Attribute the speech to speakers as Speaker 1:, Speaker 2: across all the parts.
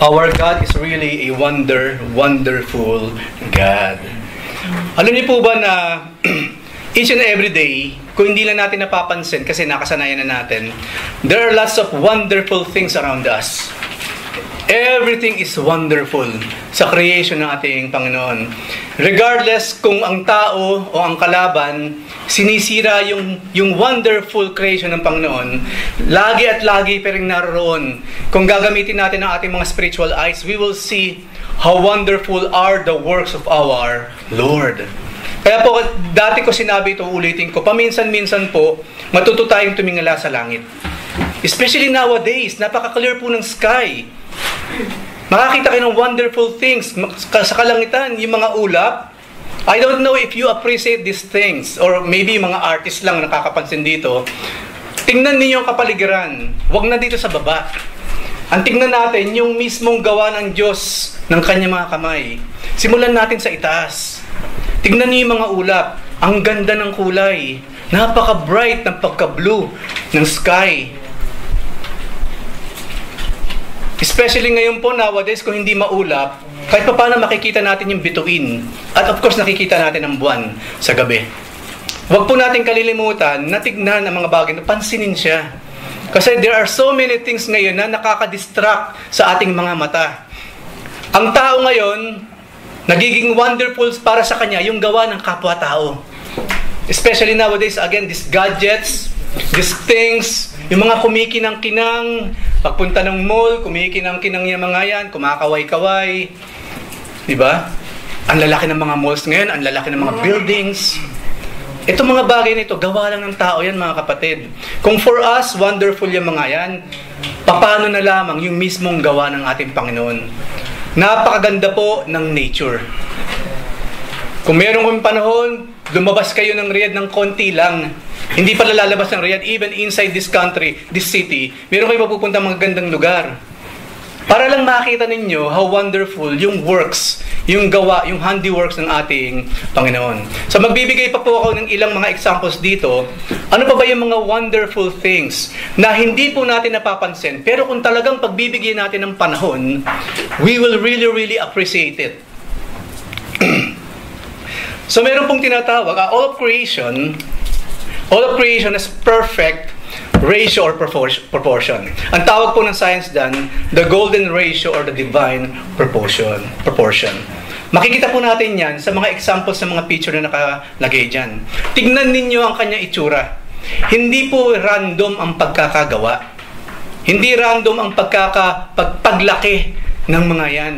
Speaker 1: Our God is really a wonderful God. Alam niyo po ba na each and every day, kung hindi lang natin napapansin kasi nakasanayan na natin, there are lots of wonderful things around us. Everything is wonderful sa creation ng ating Panginoon. Regardless kung ang tao o ang kalaban sinisira yung wonderful creation ng Panginoon, lagi at lagi pa rin naroon. Kung gagamitin natin ang ating mga spiritual eyes, we will see how wonderful are the works of our Lord. Kaya po, dati ko sinabi ito, ulitin ko, paminsan-minsan po, matuto tayong tumingala sa langit. Especially nowadays, napaka-clear po ng sky. Makakita kayo ng wonderful things sa kalangitan, yung mga ulap. I don't know if you appreciate these things, or maybe mga artists lang nakakapansin dito. Tingnan niyo yung kapaligiran, wag na dito sa baba. Ang tingnan natin, yung mismong gawa ng Diyos ng kanyang mga kamay. Simulan natin sa itaas. Tingnan niyo yung mga ulap, ang ganda ng kulay, napaka-bright ng pagka-blue ng sky. Especially ngayon po nowadays, kung hindi maulap, kahit pa paano makikita natin yung bituin. At of course, nakikita natin ang buwan sa gabi. Huwag po natin kalilimutan na tignan ang mga bagay, na pansinin siya. Kasi there are so many things ngayon na nakaka-distract sa ating mga mata. Ang tao ngayon, nagiging wonderful para sa kanya yung gawa ng kapwa-tao. Especially nowadays, again, these gadgets, these things, yung mga kumikinang-kinang, pagpunta ng mall, kumikinang-kinang yung mga yan, kumakaway-kaway. Diba? Ang lalaki ng mga malls ngayon, ang lalaki ng mga buildings. Itong mga bagay nito, gawa lang ng tao yan, mga kapatid. Kung for us, wonderful yung mga yan, paano na lamang yung mismong gawa ng ating Panginoon? Napakaganda po ng nature. Kung meron kong panahon, lumabas kayo ng Riyadh ng konti lang. Hindi pala lalabas ng Riyadh, even inside this country, this city, meron kayo mapupunta mga gandang lugar. Para lang makita ninyo how wonderful yung works, yung gawa, yung handiworks ng ating Panginoon. So magbibigay pa po ako ng ilang mga examples dito. Ano pa ba yung mga wonderful things na hindi po natin napapansin, pero kung talagang pagbibigyan natin ng panahon, we will really appreciate it. So meron pong tinatawag, all of creation is perfect ratio or proportion. Ang tawag po ng science dyan, the golden ratio or the divine proportion. Makikita po natin yan sa mga examples ng mga picture na nakalagay dyan. Tignan ninyo ang kanyang itsura. Hindi po random ang pagkakagawa. Hindi random ang paglaki ng mga yan.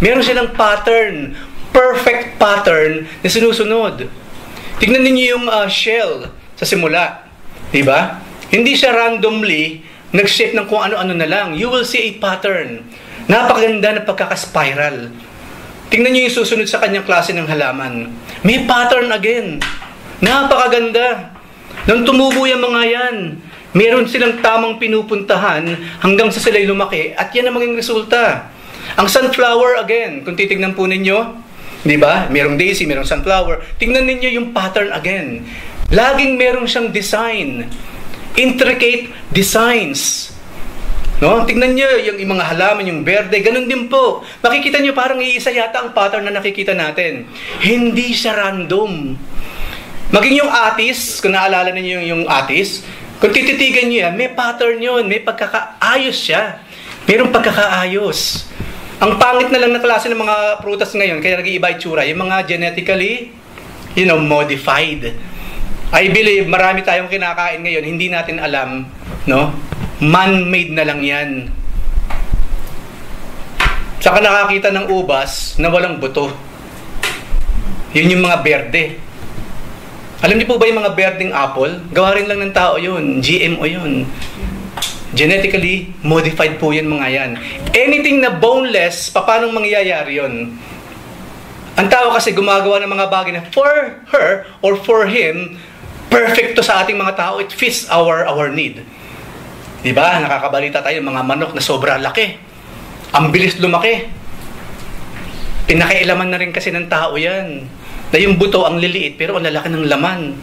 Speaker 1: Meron silang pattern, perfect pattern na sinusunod. Tignan ninyo yung shell sa simula. Diba? Hindi siya randomly nag-shape ng kung ano-ano na lang. You will see a pattern. Napakaganda na pagkakaspiral. Tingnan niyo yung susunod sa kanyang klase ng halaman. May pattern again. Napakaganda. Nang tumubo yung mga yan, meron silang tamang pinupuntahan hanggang sa sila'y lumaki. At yan ang maging resulta. Ang sunflower again, kung titignan po ninyo, di ba? Merong daisy, merong sunflower. Tingnan ninyo yung pattern again. Laging merong siyang design. Intricate designs. No? Tingnan nyo yung mga halaman, yung berde, ganun din po. Makikita nyo parang iisa yata ang pattern na nakikita natin. Hindi siya random. Maging yung atis, kung naalala ninyo yung atis, kung tititigan nyo yan, may pattern yun, may pagkakaayos siya. Mayroong pagkakaayos. Ang pangit na lang na klase ng mga prutas ngayon, kaya nag-iiba itsura, yung mga genetically, modified. I believe marami tayong kinakain ngayon, hindi natin alam, no? Man-made na lang yan. Saka nakakita ng ubas na walang buto. Yun yung mga berde. Alam niyo po ba yung mga berdeng apple? Gawa rin lang ng tao yun. GMO yun. Genetically modified po yan mga yan. Anything na boneless, paano mangyayari yun? Ang tao kasi gumagawa ng mga bagay na for her or for him, perfect to sa ating mga tao. It fits our need. Diba? Nakakabalita tayo mga manok na sobra laki. Ang bilis lumaki. Pinakialaman na rin kasi ng tao yan. Na yung buto ang liliit pero ang lalaki ng laman.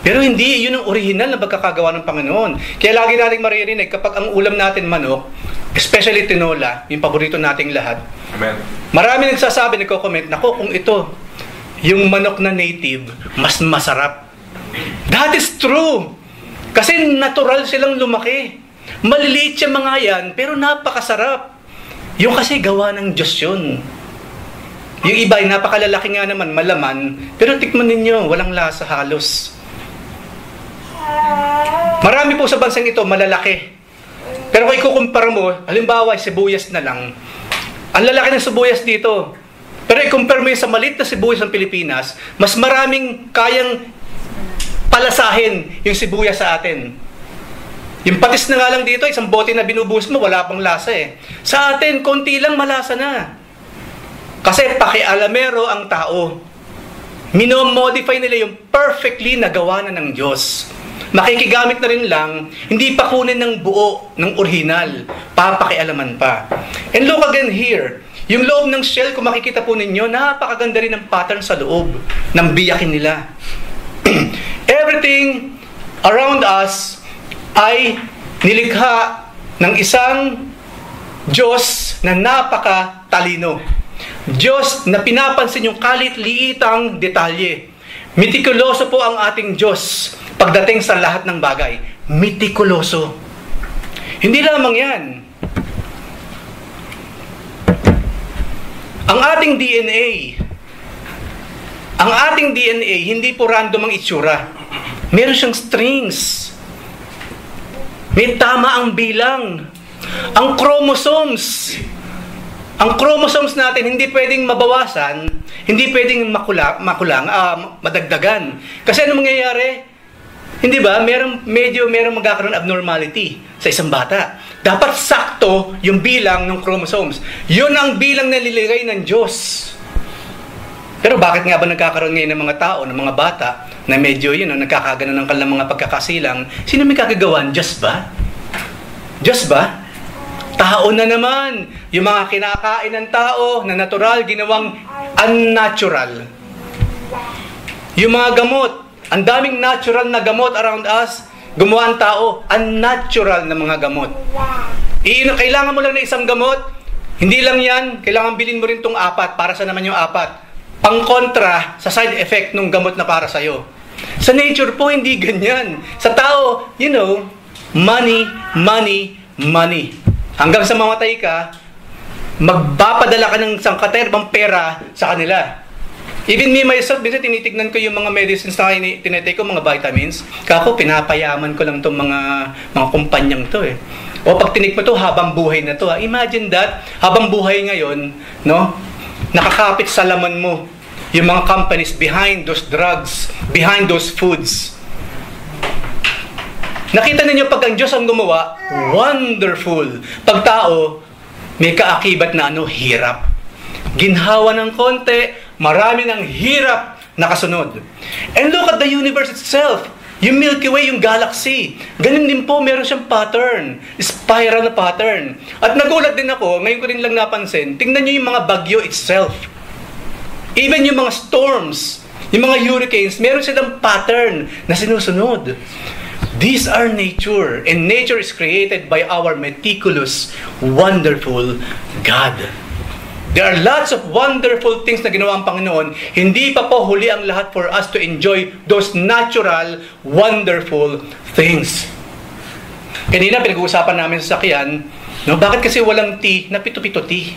Speaker 1: Pero hindi, yun ang original na pagkakagawa ng Panginoon. Kaya lagi nating maririnig, kapag ang ulam natin manok, especially tinola, yung paborito nating lahat.
Speaker 2: Amen.
Speaker 1: Marami nagsasabi, nagko-comment, nako kung ito, yung manok na native, mas masarap. That is true. Kasi natural silang lumaki. Maliliit yung mga yan, pero napakasarap. Yung kasi gawa ng Diyos yun. Yung iba ay napakalalaki nga naman, malaman, pero tikman ninyo, walang lasa halos. Marami po sa bansang ito, malalaki. Pero kung ikukumpara mo, halimbawa, sibuyas na lang. Ang lalaki ng sibuyas dito. Pero ikumpara mo yun sa maliit na sibuyas ng Pilipinas, mas maraming kayang palasahin yung sibuyas sa atin. Yung patis na nga lang dito, isang bote na binubuhos mo, wala pang lasa eh. Sa atin, konti lang malasa na. Kasi pakialamero ang tao. Minomodify nila yung perfectly nagawa na ng Diyos. Makikigamit na rin lang, hindi pa kunin ng buo, ng original. Papakialaman pa. And look again here. Yung loob ng shell, kung makikita po ninyo, napakaganda rin ng pattern sa loob ng biyakin nila. Everything around us ay nilikha ng isang Diyos na napakatalino. Diyos na pinapansin yung kalit-liitang detalye. Mitikuloso po ang ating Diyos pagdating sa lahat ng bagay. Mitikuloso. Hindi lamang yan. Ang ating DNA, hindi po random ang itsura. Meron siyang strings. May tama ang bilang. Ang chromosomes natin hindi pwedeng mabawasan, hindi pwedeng madagdagan. Kasi ano mangyayari? Hindi ba? Merong magkakaroon abnormality sa isang bata. Dapat sakto yung bilang ng chromosomes. Yun ang bilang na nilagay ng Diyos. Pero bakit nga ba nagkakaroon ngayon ng mga tao, ng mga bata, na medyo nagkakagano ng kanilang mga pagkakasilang? Sino may kagagawan? Diyos ba? Diyos ba? Tao na naman. Yung mga kinakain ng tao na natural, ginawang unnatural. Yung mga gamot, ang daming natural na gamot around us, gumawa ang tao, unnatural na mga gamot. Kailangan mo lang na isang gamot, hindi lang yan, kailangan bilhin mo rin itong 4, para sa naman yung 4. Pang-kontra sa side effect ng gamot na para sa'yo. Sa nature po, hindi ganyan. Sa tao, money, money, money. Hanggang sa mamatay ka, magpapadala ka ng sangkaterbang pera sa kanila. Even me myself, minsan tinitignan ko yung mga medicines na tinitake ko, mga vitamins. Kako, pinapayaman ko lang itong mga kumpanyang to eh. O pag tinik mo to, habang buhay na to. Imagine that, habang buhay ngayon, nakakapit sa laman mo yung mga companies behind those drugs, behind those foods. Nakita ninyo pag ang Diyos ang gumawa, wonderful. Pag tao, may kaakibat na hirap. Ginhawa ng konti, marami ng hirap na kasunod. And look at the universe itself. Yung Milky Way, yung galaxy. Ganun din po, meron siyang pattern. Spiral na pattern. At nagulat din ako, ngayon ko rin lang napansin, tingnan nyo yung mga bagyo itself. Even yung mga storms, yung mga hurricanes, meron silang pattern na sinusunod. These are nature, and nature is created by our meticulous, wonderful God. There are lots of wonderful things na ginawa ang Panginoon. Hindi pa po huli ang lahat for us to enjoy those natural, wonderful things. Kanina pinag-uusapan namin sa sakyan, bakit kasi walang tea na pito-pito tea?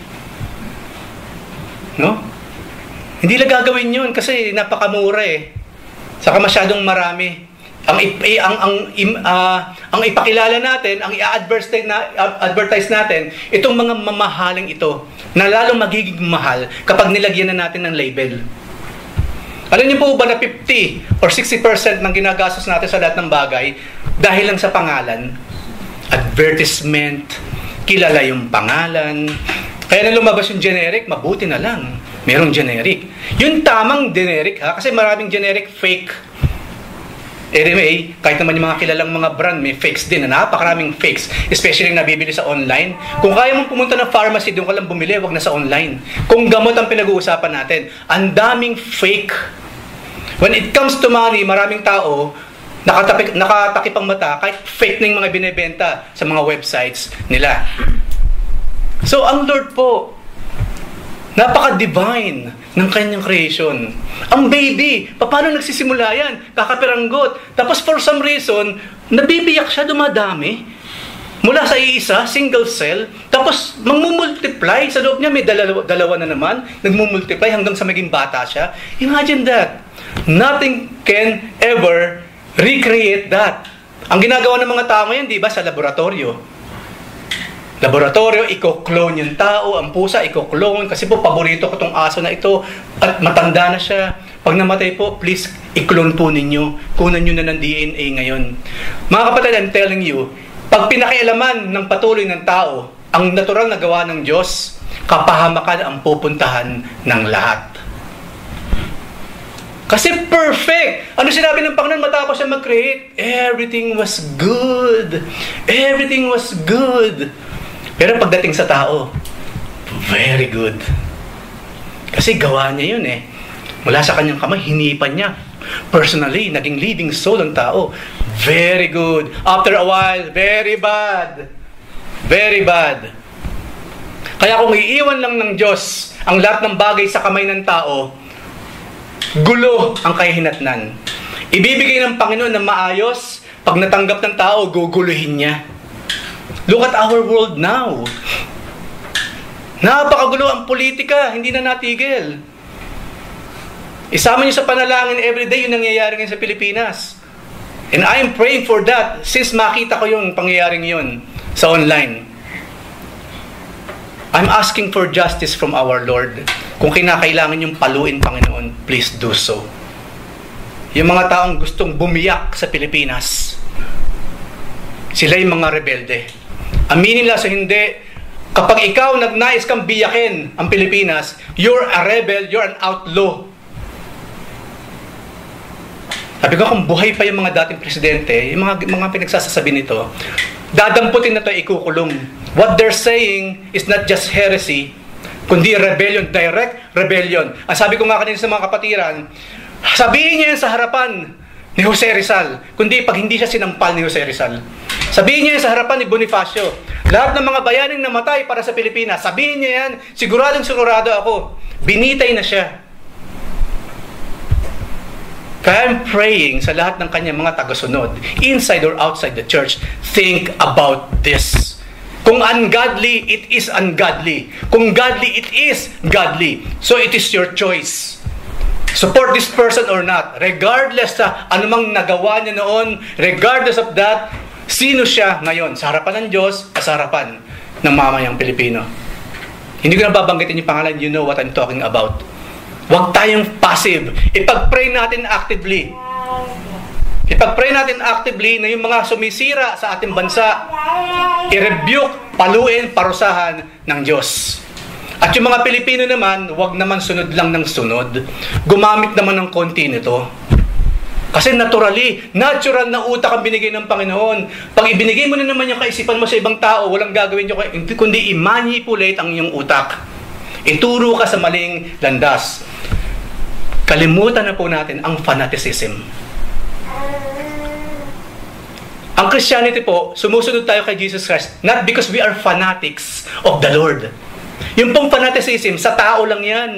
Speaker 1: Hindi lang gagawin yun kasi napakamura eh. Saka masyadong marami. Ang ipakilala natin, ang i-advertise natin, itong mga mamahaling ito, na lalong magiging mahal kapag nilagyan na natin ng label. Alam niyo po ba na 50 or 60% ng ginagastos natin sa lahat ng bagay dahil lang sa pangalan? Advertisement, kilala yung pangalan. Kaya na lumabas yung generic, mabuti na lang. Merong generic. Yung tamang generic kasi maraming generic fake. Anyway, kahit naman yung mga kilalang mga brand, may fakes din. Napakaraming fakes. Especially na nabibili sa online. Kung kaya mong pumunta ng pharmacy, doon ka lang bumili, wag na sa online. Kung gamot ang pinag-uusapan natin, ang daming fake. When it comes to money, maraming tao, nakatakip ang mata, kahit fake na yung mga binibenta sa mga websites nila. So, ang Lord po, napaka-divine ng kanyang creation. Ang baby, paano nagsisimula yan? Kakapiranggot. Tapos for some reason, nabibiyak siya, dumadami. Mula sa iisa, single cell. Tapos magmumultiply. Sa loob niya may dalawa na naman. Nagmumultiply hanggang sa maging bata siya. Imagine that. Nothing can ever recreate that. Ang ginagawa ng mga tao ngayon, di ba, sa laboratorio. Laboratorio, i-clone yung tao, ang pusa, i-clone. Kasi po, paborito ko tong aso na ito. At matanda na siya. Pag namatay po, please, i-clone po ninyo. Kunan nyo na ng DNA ngayon. Mga kapatid, I'm telling you, pag pinakialaman ng patuloy ng tao, ang natural na gawa ng Diyos, kapahamakan ang pupuntahan ng lahat. Kasi perfect! Ano sinabi ng Panginoon matapos siya mag-create? Everything was good. Everything was good. Pero pagdating sa tao, very good. Kasi gawa niya yun eh. Mula sa kanyang kamay, hinipan niya. Personally, naging living soul ang tao. Very good. After a while, very bad. Very bad. Kaya kung iiwan lang ng Diyos ang lahat ng bagay sa kamay ng tao, gulo ang kahihinatnan. Ibibigay ng Panginoon na maayos, pag natanggap ng tao, guguluhin niya. Look at our world now. Napakagulo ang politika, hindi na natigil. Isama niyo sa panalangin everyday yung nangyayari ngayon sa Pilipinas. And I'm praying for that since makita ko yung pangyayaring yun sa online. I'm asking for justice from our Lord. Kung kinakailangan yung paluin, Panginoon, please do so. Yung mga taong gustong bumiyak sa Pilipinas, sila yung mga rebelde. Aminin nila sa hindi, kapag ikaw nagnais kang biyakin ang Pilipinas, you're a rebel, you're an outlaw. Sabi ko, kung buhay pa yung mga dating presidente, yung mga pinagsasasabi nito, dadamputin na ito, ikukulong. What they're saying is not just heresy, kundi rebellion, direct rebellion. Ang sabi ko nga kanina sa mga kapatiran, sabihin niya yan sa harapan ni Jose Rizal, kundi pag hindi siya sinampal ni Jose Rizal. Sabihin niya yan sa harapan ni Bonifacio, lahat ng mga bayaning namatay para sa Pilipinas, sabihin niya yan, siguradong sigurado ako, binitay na siya. Kaya I'm praying sa lahat ng kanyang mga tagasunod, inside or outside the church, think about this. Kung ungodly, it is ungodly. Kung godly, it is godly. So it is your choice. Support this person or not. Regardless sa anumang nagawa niya noon, regardless of that, sino siya ngayon? Sa harapan ng Diyos, sa harapan ng mamayang Pilipino. Hindi ko na babanggitin yung pangalan, you know what I'm talking about. Huwag tayong passive. Ipag-pray natin actively. Ipag-pray natin actively na yung mga sumisira sa ating bansa, i-rebuke, paluin, parusahan ng Diyos. At yung mga Pilipino naman, huwag naman sunod lang ng sunod. Gumamit naman ng konti nito. Kasi natural na utak ang binigay ng Panginoon. Pag ibinigay mo na naman yung kaisipan mo sa ibang tao, walang gagawin nyo, kundi i-manipulate ang iyong utak. Ituro ka sa maling landas. Kalimutan na po natin ang fanaticism. Ang Christianity po, sumusunod tayo kay Jesus Christ, not because we are fanatics of the Lord. Yung pong fanaticism, sa tao lang yan,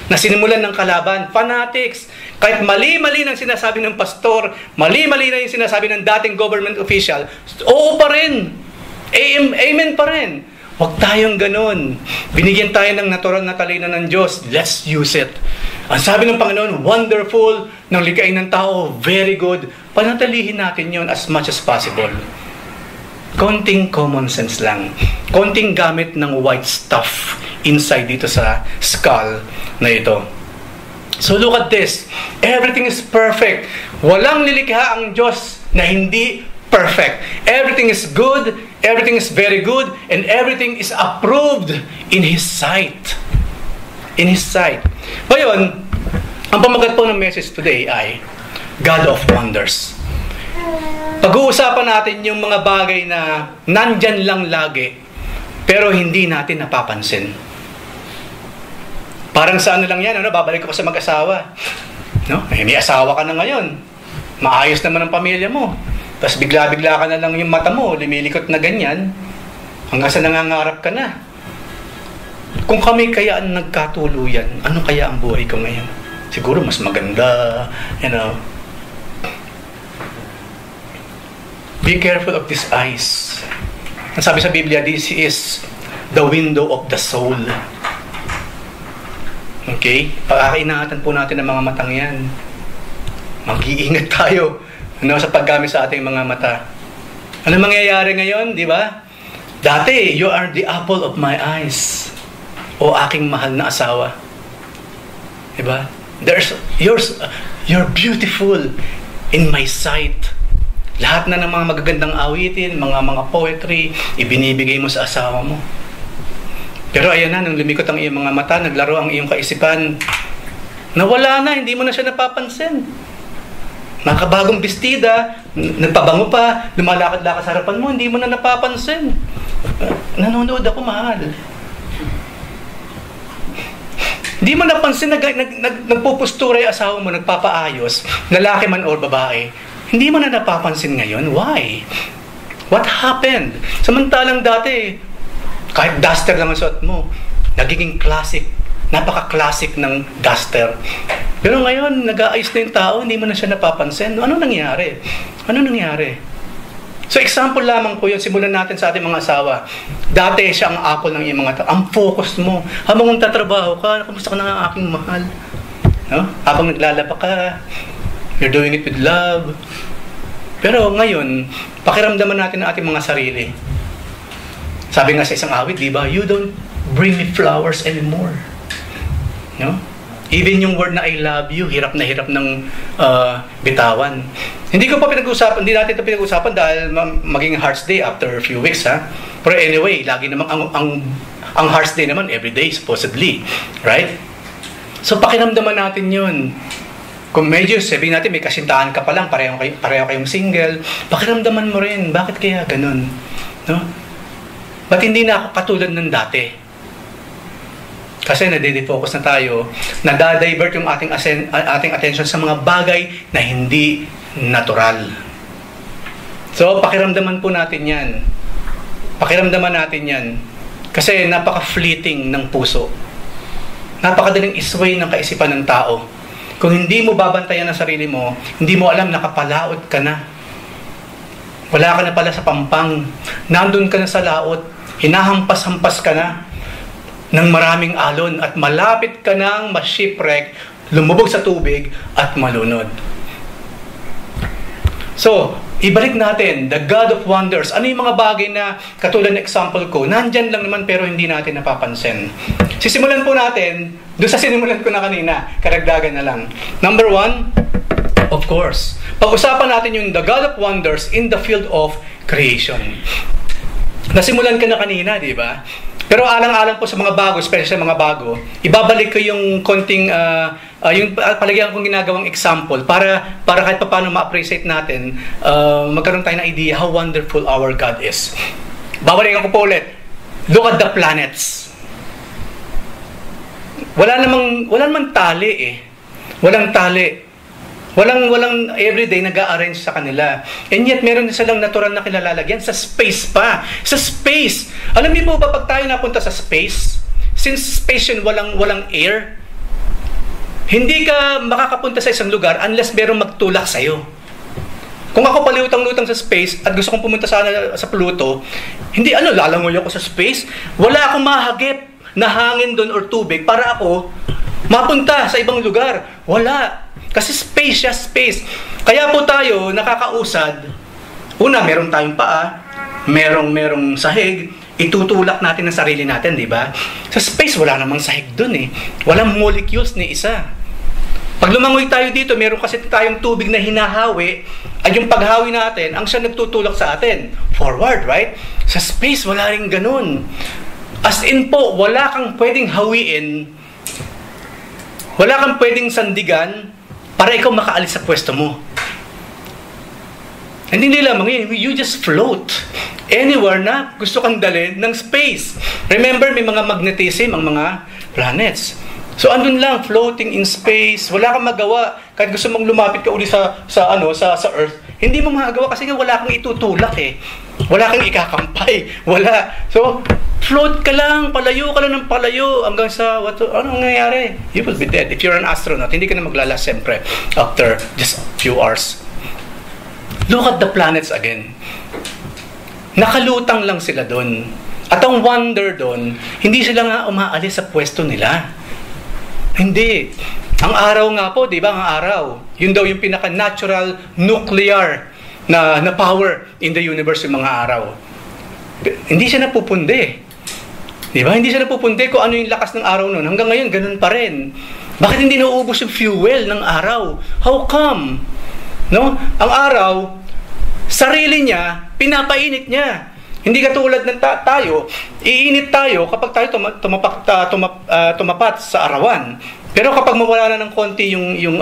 Speaker 1: na sinimulan ng kalaban. Fanatics. Kahit mali-mali ng sinasabi ng pastor, mali-mali na yung sinasabi ng dating government official, oo pa rin. Amen pa rin. Huwag tayong ganun. Binigyan tayo ng natural na talino ng Diyos. Let's use it. Ang sabi ng Panginoon, wonderful, ng likhain ng tao, very good. Panatilihin natin yon as much as possible. Konting common sense lang. Konting gamit ng white stuff inside dito sa skull na ito. So look at this. Everything is perfect. Walang nilikha ang Diyos na hindi perfect. Everything is good, everything is very good, and everything is approved in His sight. In His sight. Ngayon, ang pamagat po ng message today ay God of Wonders. Pag-uusapan natin yung mga bagay na nandyan lang lagi, pero hindi natin napapansin. Parang sa ano lang yan, babalik ako sa mag-asawa. No? May asawa ka na ngayon. Maayos naman ang pamilya mo. Tapos bigla-bigla ka na lang yung mata mo, lumilikot na ganyan, hanggang sa nangangarap ka na. Kung kami kaya ang nagkatuluyan, ano kaya ang buhay ko ngayon? Siguro mas maganda, Be careful of these eyes. Ang sabi sa Biblia, this is the window of the soul. Okay? Pag-ainaatan po natin ang mga matang yan. Mag-iingat tayo sa paggamit sa ating mga mata. Ano mangyayari ngayon, di ba? Dati, you are the apple of my eyes. O aking mahal na asawa. Di ba? You're beautiful in my sight. Lahat na ng mga magagandang awitin, mga poetry, ibinibigay mo sa asawa mo. Pero ayan na, nung lumikot ang iyong mga mata, naglaro ang iyong kaisipan, nawala na, hindi mo na siya napapansin. Nakabagong bestida, nagpabango pa, lumalakad-lakad sa harapan mo, hindi mo na napapansin. Nanonood ako, mahal. Hindi mo napansin, nagpupustura yung asawa mo, nagpapaayos, lalaki man o babae. Hindi mo na napapansin ngayon. Why? What happened? Samantalang dati, kahit duster lang ang suot mo, nagiging classic, napaka-classic ng duster. Pero ngayon, nag-aayos na yung tao, hindi mo na siya napapansin. Ano nangyari? Ano nangyari? So, example lamang po yun. Simulan natin sa ating mga asawa. Dati siya ang apple ng iyong mga tao. Ang focus mo. Habang nagtatrabaho ka, kamusta ka na ang aking mahal? No? Habang naglalaba ka, you're doing it with love. Pero ngayon, pakiramdaman natin ang ating mga sarili. Sabi nga sa isang awit, di ba? You don't bring me flowers anymore. No? Even yung word na I love you, hirap ng bitawan. Hindi natin ito pinag-usapan dahil maging Hearts Day after a few weeks, ha? Pero anyway, lagi namang ang Hearts Day naman every day supposedly, right? So pakiramdaman natin 'yun. Kung medyo sabihin natin may kasintahan ka pa lang, pareho kayong single, pakiramdaman mo rin, bakit kaya ganun? No? Ba't hindi na ako katulad ng dati? Kasi nadidifocus na tayo, nadadivert yung ating attention sa mga bagay na hindi natural. So, pakiramdaman po natin yan. Pakiramdaman natin yan. Kasi napaka-fleeting ng puso. Napakadaling isway ng kaisipan ng tao. Kung hindi mo babantayan ang sarili mo, hindi mo alam, nakapalaot ka na. Wala ka na pala sa pampang. Nandun ka na sa laot. Hinahampas-hampas ka na ng maraming alon at malapit ka nang ma-shipwreck, lumubog sa tubig at malunod. So, ibalik natin, the God of Wonders. Ano yung mga bagay na, katulad ng example ko, nandyan lang naman pero hindi natin napapansin. Sisimulan po natin, doon sa sinimulan ko na kanina, karagdagan na lang. Number 1, of course, pag-usapan natin yung the God of Wonders in the field of creation. Nasimulan ka na kanina, di ba? Pero alang-alang po sa mga bago, especially sa mga bago, ibabalik ko yung konting, yung palagyan kong ginagawang example para kahit pa paano ma-appreciate natin, magkaroon tayo ng idea how wonderful our God is. Babalikan ko po ulit. Look at the planets. Wala namang tali eh. Walang tali. Walang everyday nag-a-arrange sa kanila. And yet, meron silang natural na kilalalagyan sa space pa. Sa space. Alam niyo po ba pag tayo napunta sa space, since space yun walang air, hindi ka makakapunta sa isang lugar unless merong magtulak sa'yo. Kung ako palutang-lutang sa space at gusto kong pumunta sa Pluto, hindi lalangoy ako sa space. Wala akong mahagip na hangin doon or tubig para ako mapunta sa ibang lugar. Wala. Kasi space siya, space. Kaya po tayo nakakausad. Una, meron tayong paa, merong sahig, itutulak natin ang sarili natin, di ba? Sa space, wala namang sahig dun eh. Walang molecules ni isa. Pag lumangoy tayo dito, meron kasi tayong tubig na hinahawi, at yung paghawi natin, ang siya nagtutulak sa atin. Forward, right? Sa space, wala rin ganun. As in po, wala kang pwedeng hawiin, wala kang pwedeng sandigan, para ikaw makaalis sa pwesto mo. And hindi lamang yun, you just float anywhere na gusto kang dalhin ng space. Remember, may mga magnetism ang mga planets. So andun lang, floating in space, wala kang magawa. Kahit gusto mong lumapit ka uli sa Earth, Hindi mo magagawa kasi nga wala kang itutulak eh. Wala kang ikakampay. Wala. So, float ka lang, palayo ka lang ng palayo hanggang sa, anong nangyayari? You will be dead. If you're an astronaut, hindi ka na maglalas siyempre after just a few hours. Look at the planets again. Nakalutang lang sila doon. At ang wonder doon, hindi sila nga umaalis sa pwesto nila. Hindi. Ang araw nga po, di ba, ang araw, yun daw yung pinaka-natural nuclear na power in the universe, yung mga araw. Hindi siya napupundi. Di ba? Hindi siya napupundi kung ano yung lakas ng araw noon. Hanggang ngayon, ganun pa rin. Bakit hindi nauubos yung fuel ng araw? How come? No? Ang araw, sarili niya, pinapainit niya. Hindi katulad ng tayo, iinit tayo kapag tayo tumapat sa arawan. Pero kapag mawala na ng konti yung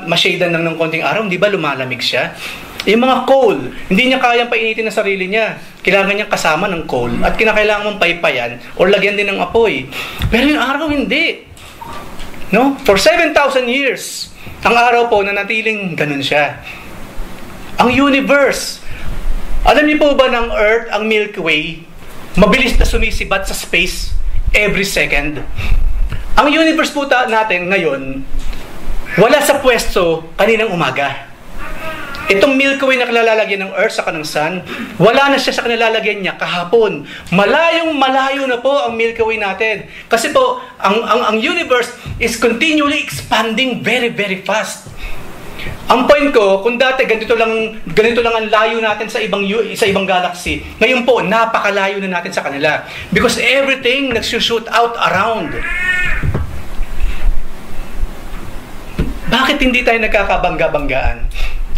Speaker 1: mashadean lang ng konting araw, di ba lumalamig siya? Yung mga coal, hindi niya kayang painitin ang sarili niya. Kailangan niyang kasama ng coal at kinakailangan mong paypayan o lagyan din ng apoy. Pero yung araw hindi. No? For 7,000 years, ang araw po nanatiling ganun siya. Ang universe, alam niyo po ba ng Earth, ang Milky Way, mabilis na sumisibat sa space every second? Ang universe po natin ngayon, wala sa pwesto kaninang umaga. Itong Milky Way na kinalalagyan ng Earth sa kanang Sun, wala na siya sa kinalalagyan niya kahapon. Malayong-malayo na po ang Milky Way natin. Kasi po, ang universe is continually expanding very, very fast. Ang point ko, kung dati ganito lang ang layo natin sa ibang galaxy, ngayon po napakalayo na natin sa kanila because everything nagsushoot out around. Bakit hindi tayo nagkakabangga-banggaan?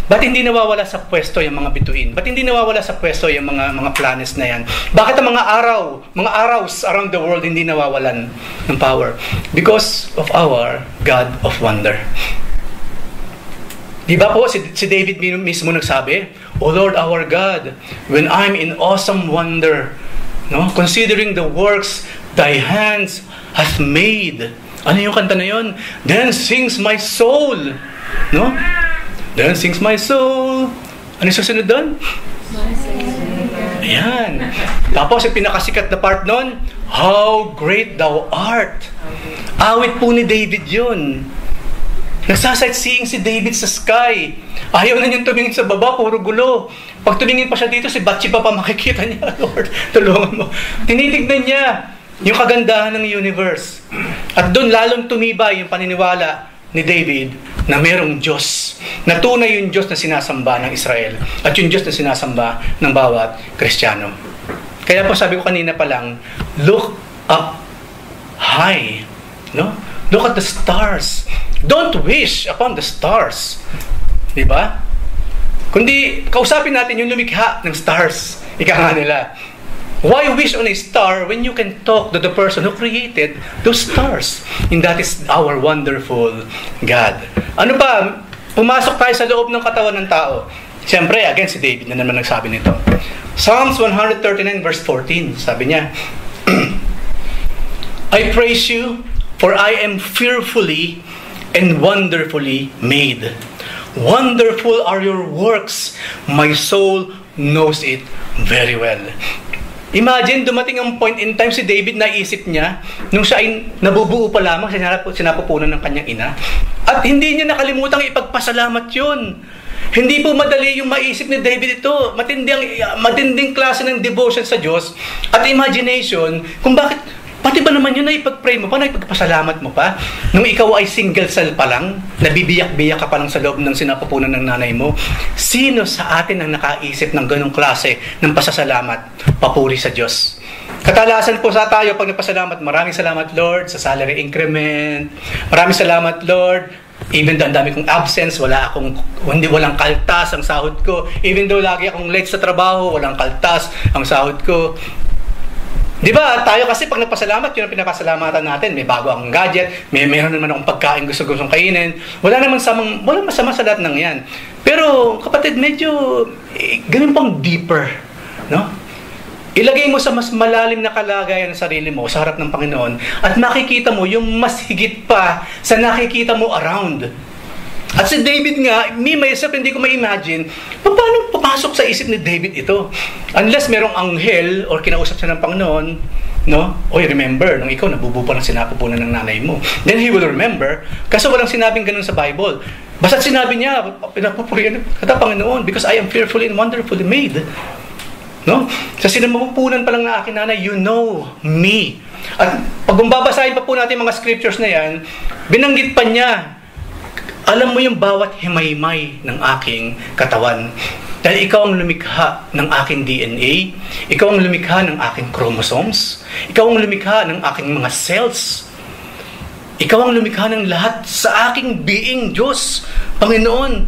Speaker 1: Ba't hindi nawawala sa pwesto yung mga bituin? Ba't hindi nawawala sa pwesto yung mga planets na yan? Bakit ang mga araws around the world hindi nawawalan ng power? Because of our God of wonder. Di ba po, si David mismo nagsabi, O Lord our God, when I'm in awesome wonder, no, considering the works thy hands hath made. Ano yung kanta na yun? Then sings my soul. No? Then sings my soul. Ano yung susunod doon? Ayan. Tapos yung pinakasikat na part nun, how great thou art. Awit po ni David yun. Nagsasightseeing si David sa sky. Ayaw na niyang tumingin sa baba, puro gulo. Pag tumingin pa siya dito, si Bathsheba pa makikita niya, Lord, tulungan mo. Tinitignan niya yung kagandahan ng universe. At doon lalong tumibay yung paniniwala ni David na merong Diyos. Na tunay yung Diyos na sinasamba ng Israel. At yung Diyos na sinasamba ng bawat Kristiyano. Kaya po sabi ko kanina pa lang, look up high. No? Look at the stars. Don't wish upon the stars. Diba? Kundi, kausapin natin yung lumikha ng stars. Ika nga nila. Why wish on a star when you can talk to the person who created those stars? And that is our wonderful God. Ano pa? Pumasok tayo sa loob ng katawan ng tao. Siyempre, again, si David na naman nagsabi nito. Psalms 139 verse 14. Sabi niya, I praise you, for I am fearfully and wonderfully made. Wonderful are your works. My soul knows it very well. Imagine, dumating ang point in time si David, naisip niya, nung siya ay nabubuo pa lamang, sinapupunan ng kanyang ina. At hindi niya nakalimutang ipagpasalamat yun. Hindi po madali yung maisip ni David ito. Matinding klase ng devotion sa Diyos at imagination kung bakit. Pati ba naman yun na ipag-pray mo pa, na ipagpasalamat mo pa? Nung ikaw ay single cell pa lang, nabibiyak-biyak ka pa lang sa loob ng sinapupunan ng nanay mo, sino sa atin ang nakaisip ng ganong klase ng pasasalamat, papuri sa Diyos? Katalasan po sa tayo, pag nagpasalamat, maraming salamat Lord sa salary increment, maraming salamat Lord, even though ang dami kong absence, walang kaltas ang sahod ko, even though lagi akong late sa trabaho, walang kaltas ang sahod ko. Di ba? Tayo kasi pag nagpasalamat, yun ang pinapasalamatan natin. May bago akong gadget, meron naman akong pagkain gusto-gustong kainin. Walang masama sa lahat ng yan. Pero kapatid, medyo ganun pang deeper, no? Ilagay mo sa mas malalim na kalagayan ng sarili mo sa harap ng Panginoon at makikita mo yung mas higit pa sa nakikita mo around. At si David nga, me myself, hindi ko ma-imagine, paano papasok sa isip ni David ito? Unless merong anghel or kinausap siya ng Panginoon, no? Oy, remember, nung ikaw nabubupa ng sinapupunan ng nanay mo. Then he will remember. Kaso walang sinabing ganun sa Bible. Basta't sinabi niya, pinapupurihan kita Panginoon, because I am fearfully and wonderfully made. No? Sa sinapupunan pa lang na aking nanay, you know me. At pag babasahin pa po natin mga scriptures na yan, binanggit pa niya, alam mo yung bawat himaymay ng aking katawan. Dahil ikaw ang lumikha ng aking DNA, ikaw ang lumikha ng aking chromosomes, ikaw ang lumikha ng aking mga cells, ikaw ang lumikha ng lahat sa aking being, Diyos, Panginoon.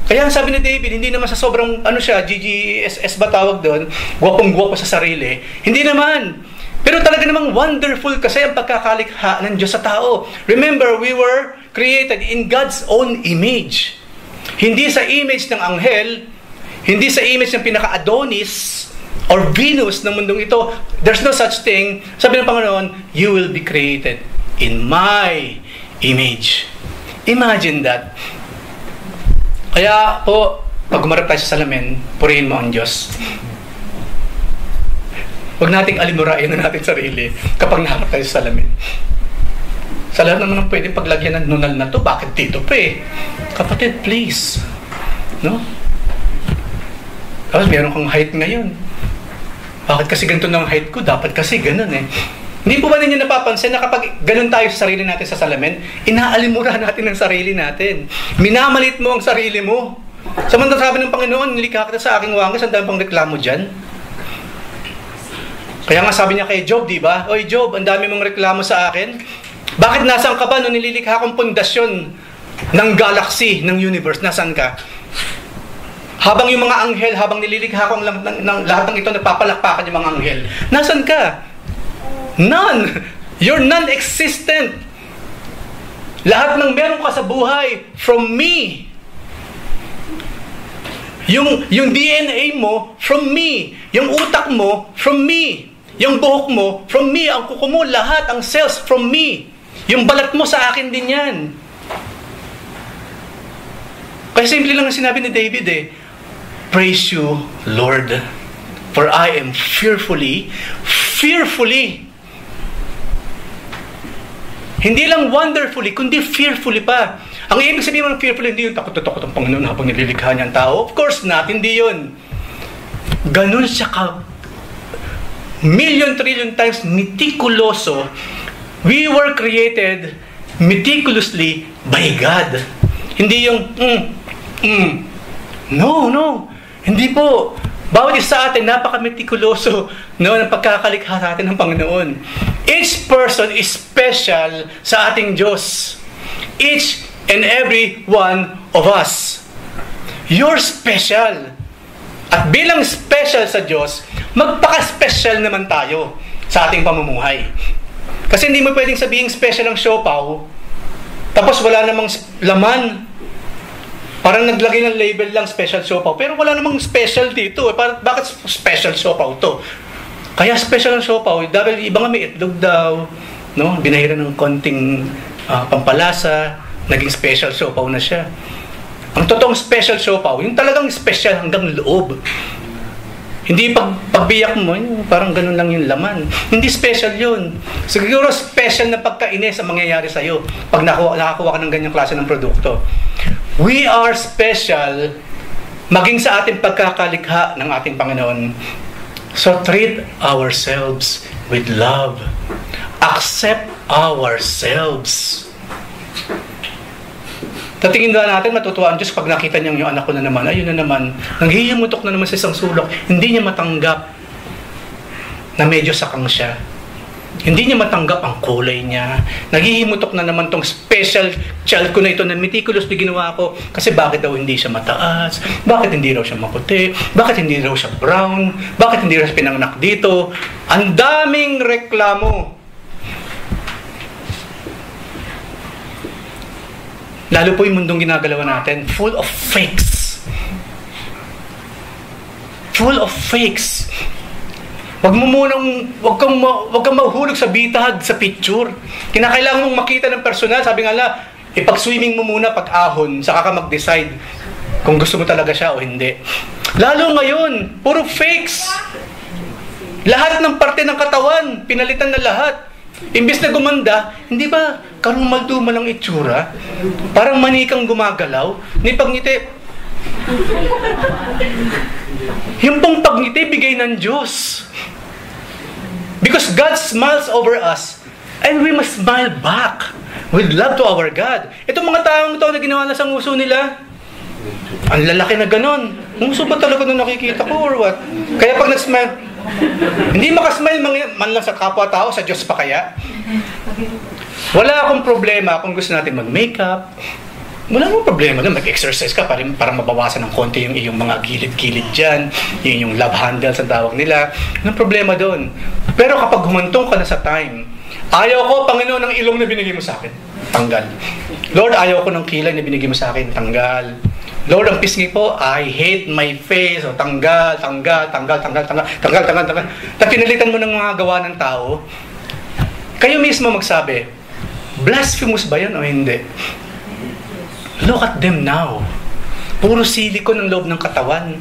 Speaker 1: Kaya sabi ni David, hindi naman sa sobrang, GGSS ba tawag doon, gwapong-gwapo sa sarili. Hindi naman. Pero talaga namang wonderful kasi ang pagkakalikha ng Diyos sa tao. Remember, we were created in God's own image. Hindi sa image ng anghel, hindi sa image ng pinaka-Adonis or Venus ng mundong ito. There's no such thing. Sabi ng Panginoon, you will be created in my image. Imagine that. Kaya po, pag gumarap tayo sa salamin, purihin mo ang Diyos. Huwag nating alimurain na natin sarili kapag naharap tayo sa salamin. Sa lahat naman ng pwedeng paglagyan ng nunal na to, bakit dito pa eh? Kapatid, please. No? Tapos meron kang height ngayon. Bakit kasi ganito ng height ko? Dapat kasi ganun eh. Hindi po ba ninyo napapansin na kapag ganun tayo sa sarili natin sa salamin, inaalimura natin ang sarili natin. Minamalit mo ang sarili mo. Samantala sabi ng Panginoon, nilikha kita sa aking wangis, ang dami pang reklamo dyan. Kaya nga sabi niya kay Job, di ba? Oy Job, ang dami mong reklamo sa akin. Bakit nasaan ka ba nung nililikha kong pundasyon ng galaxy, ng universe? Nasaan ka? Habang yung mga anghel, habang nililikha ko ng lahat ng ito, nagpapalakpakan yung mga anghel. Nasaan ka? None. You're non-existent. Lahat ng meron ka sa buhay, from me. Yung DNA mo, from me. Yung utak mo, from me. Yung buhok mo, from me. Ang kuko mo, lahat, ang cells, from me. Yung balat mo, sa akin din yan. Kaya simple lang ang sinabi ni David eh, praise you, Lord, for I am fearfully. Hindi lang wonderfully, kundi fearfully pa. Ang ibig sabihin ng fearfully, hindi yung takot-takot ang Panginoon habang nililikha niya ang tao. Of course not, hindi yun. Ganun siya ka million trillion times meticuloso. We were created meticulously by God. Hindi yung No. Hindi po. Bawat isa atin, napaka-metikuloso ng pagkakalikha natin ng Panginoon. Each person is special sa ating Diyos. Each and every one of us. You're special. At bilang special sa Diyos, magpaka-special naman tayo sa ating pamumuhay. Kasi hindi mo pwedeng sabihin special ang siopaw, tapos wala namang laman. Parang naglagay ng label lang special siopaw. Pero wala namang special dito. Bakit special siopaw to? Kaya special ang siopaw. Dahil iba nga may itlog daw. No? Binahiran ng konting pampalasa. Naging special siopaw na siya. Ang totoong special siopaw, yung talagang special hanggang loob. Hindi pagbiyak mo, parang ganun lang yung laman. Hindi special yun. Siguro special na pagkainis ang mangyayari sa'yo pag nakakuha ka ng ganyang klase ng produkto. We are special maging sa ating pagkakalikha ng ating Panginoon. So treat ourselves with love. Accept ourselves. Tatingin na natin, matutuwa ang Diyos pag nakita niya yung anak ko na naman, ayun na naman, nanghihimutok na naman sa isang sulok, hindi niya matanggap na medyo sakang siya. Hindi niya matanggap ang kulay niya. Naghihimutok na naman tong special child ko na ito na meticulously ginawa ko. Kasi bakit daw hindi siya mataas? Bakit hindi raw siya maputi? Bakit hindi raw siya brown? Bakit hindi raw siya pinanganak dito? Ang daming reklamo. Lalo po yung mundong ginagalawa natin, full of fakes. Full of fakes. Wag kang mahulog sa bitag, sa picture. Kinakailangan mong makita ng personal. Sabi nga ipag-swimming mo muna pag-ahon, saka ka mag-decide kung gusto mo talaga siya o hindi. Lalo ngayon, puro fakes. Lahat ng parte ng katawan, pinalitan na lahat. Imbis na gumanda, hindi ba, karong malduman ang itsura? Parang manikang gumagalaw, ni pagngiti. Yung pong pagngiti, bigay ng Diyos. Because God smiles over us, and we must smile back with love to our God. Itong mga taong ito na ginawa na sa nguso nila, ang lalaki na ganon. Nguso ba talaga nung nakikita ko or what? Kaya pag nag-smile, hindi makasmile man lang sa kapwa-tao, sa Diyos pa kaya? Wala akong problema kung gusto natin mag-makeup. Wala akong problema na mag-exercise ka para mabawasan ng konti yung iyong mga gilid-gilid dyan, yung love handles ang tawag nila. Anong problema doon? Pero kapag humantong ka na sa time, ayaw ko, Panginoon, ng ilong na binigay mo sa akin. Tanggal. Lord, ayaw ko ng kilay na binigay mo sa akin. Tanggal. Lord, ang pisngi po, I hate my face. O, tanggal. Na pinalitan mo ng mga gawa ng tao. Kayo mismo magsabi, blasphemous ba yan o hindi? Look at them now. Puro silicone ang loob ng katawan.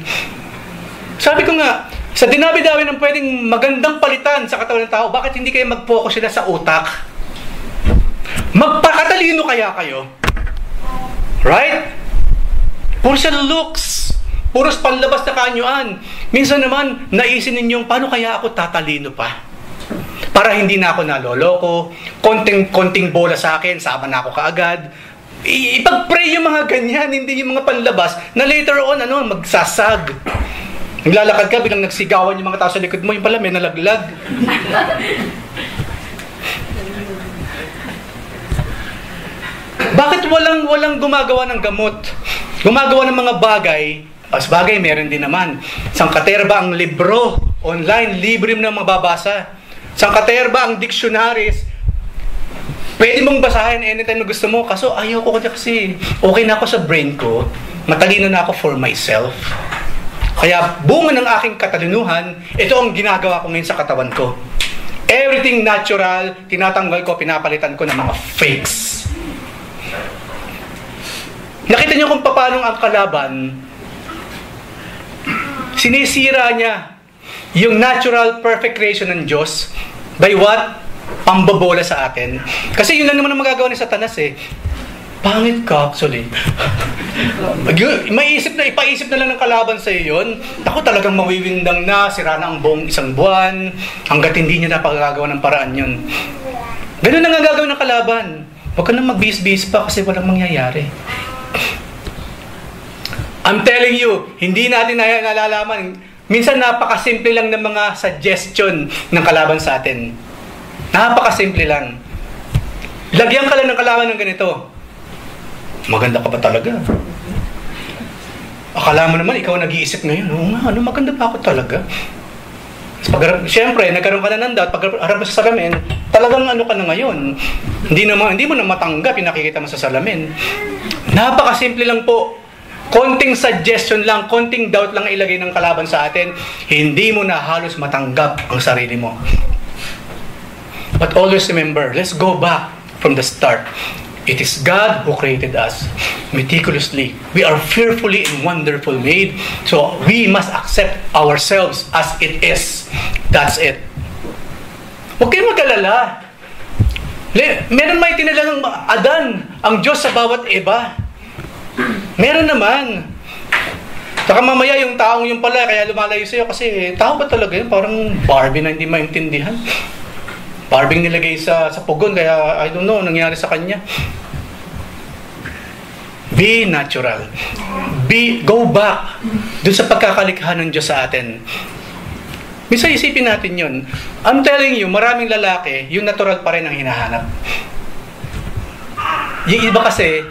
Speaker 1: Sabi ko nga, sa dinabi-dabi ng pwedeng magandang palitan sa katawan ng tao, bakit hindi kayo mag-focus sila sa utak? Magpakatalino kaya kayo? Right? Puro sa looks. Puro panlabas na kaanyuan. Minsan naman, naisin ninyong, paano kaya ako tatalino pa? Para hindi na ako naloloko, konting bola sa akin, sama na ako kaagad. Ipag-pray yung mga ganyan, hindi yung mga panlabas, na later on, magsasag. Naglalakad ka, bilang nagsigawan yung mga tao sa likod mo, yung pala may nalaglag. Bakit walang gumagawa ng gamot? Gumagawa ng mga bagay, as bagay meron din naman. Sangkaterba ang libro, online, libre mo na mababasa. Sangkaterba ang dictionaries, pwede mong basahin anytime na gusto mo. Kaso ayaw ko kasi okay na ako sa brain ko, matalino na ako for myself. Kaya bunga ng aking katalinuhan, ito ang ginagawa ko ngayon sa katawan ko. Everything natural, tinatanggal ko, pinapalitan ko ng mga fakes. Nakita niyo kung paano ang kalaban, sinisira niya yung natural perfect creation ng Diyos by what? Pambabola sa atin. Kasi yun lang naman ang magagawa ni Satanas eh. Pangit ka actually. Ipaisip na lang ng kalaban sa iyo yun. Ako talagang mawiwindang na, sira na ang buong isang buwan, hanggat hindi niya napagagawa ng paraan yun. Ganun ang gagawin ng kalaban. Huwag ka nang magbihis-bihis pa kasi walang mangyayari. I'm telling you, hindi natin nalalaman. Minsan napakasimple lang ng mga suggestion ng kalaban sa atin. Napakasimple lang. Lagyan ka lang ng kalaban ng ganito. Maganda ka ba talaga? Akala mo naman, ikaw nag-iisip ngayon. Oo nga, maganda pa ako talaga. Siyempre, nagkaroon ka na ng doubt. Pag harap mo sa salamin, talagang ka na ngayon. Hindi mo na matanggap yung nakikita mo sa salamin. Napakasimple lang po. Konting suggestion lang, konting doubt lang ilagay ng kalaban sa atin, hindi mo na halos matanggap ang sarili mo. But always remember, let's go back from the start. It is God who created us meticulously. We are fearfully and wonderfully made, so we must accept ourselves as it is. That's it. Huwag kayong mag-alala. Meron may tinalang Adan, ang Diyos sa bawat iba. Meron naman. Saka mamaya yung taong yung pala, kaya lumalayo sa'yo kasi tao ba talaga yun? Parang Barbie na hindi maintindihan. Barbie nilagay sa pugon, kaya I don't know, nangyari sa kanya. Be natural. Go back dun sa pagkakalikha ng Diyos sa atin. Minsan isipin natin yun. I'm telling you, maraming lalaki, yung natural pa rin ang hinahanap. Yung iba kasi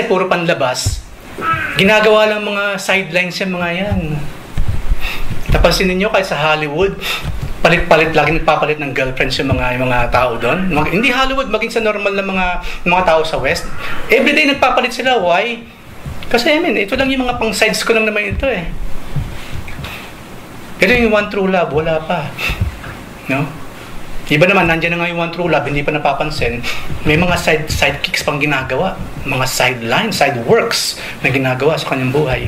Speaker 1: puro panlabas, ginagawa lang mga sidelines yung mga yan. Napansin ninyo kahit sa Hollywood, palit-palit, lagi nagpapalit ng girlfriends yung mga tao doon. Hindi Hollywood, maging sa normal na mga tao sa West. Everyday nagpapalit sila. Why? Kasi ito lang yung mga pang sides ko lang naman ito eh. Pero yung one true love, wala pa. No? Iba naman, nandiyan na nga yung one true love, hindi pa napapansin. May mga side kicks pang ginagawa. Mga sideline, side works na ginagawa sa kanyang buhay.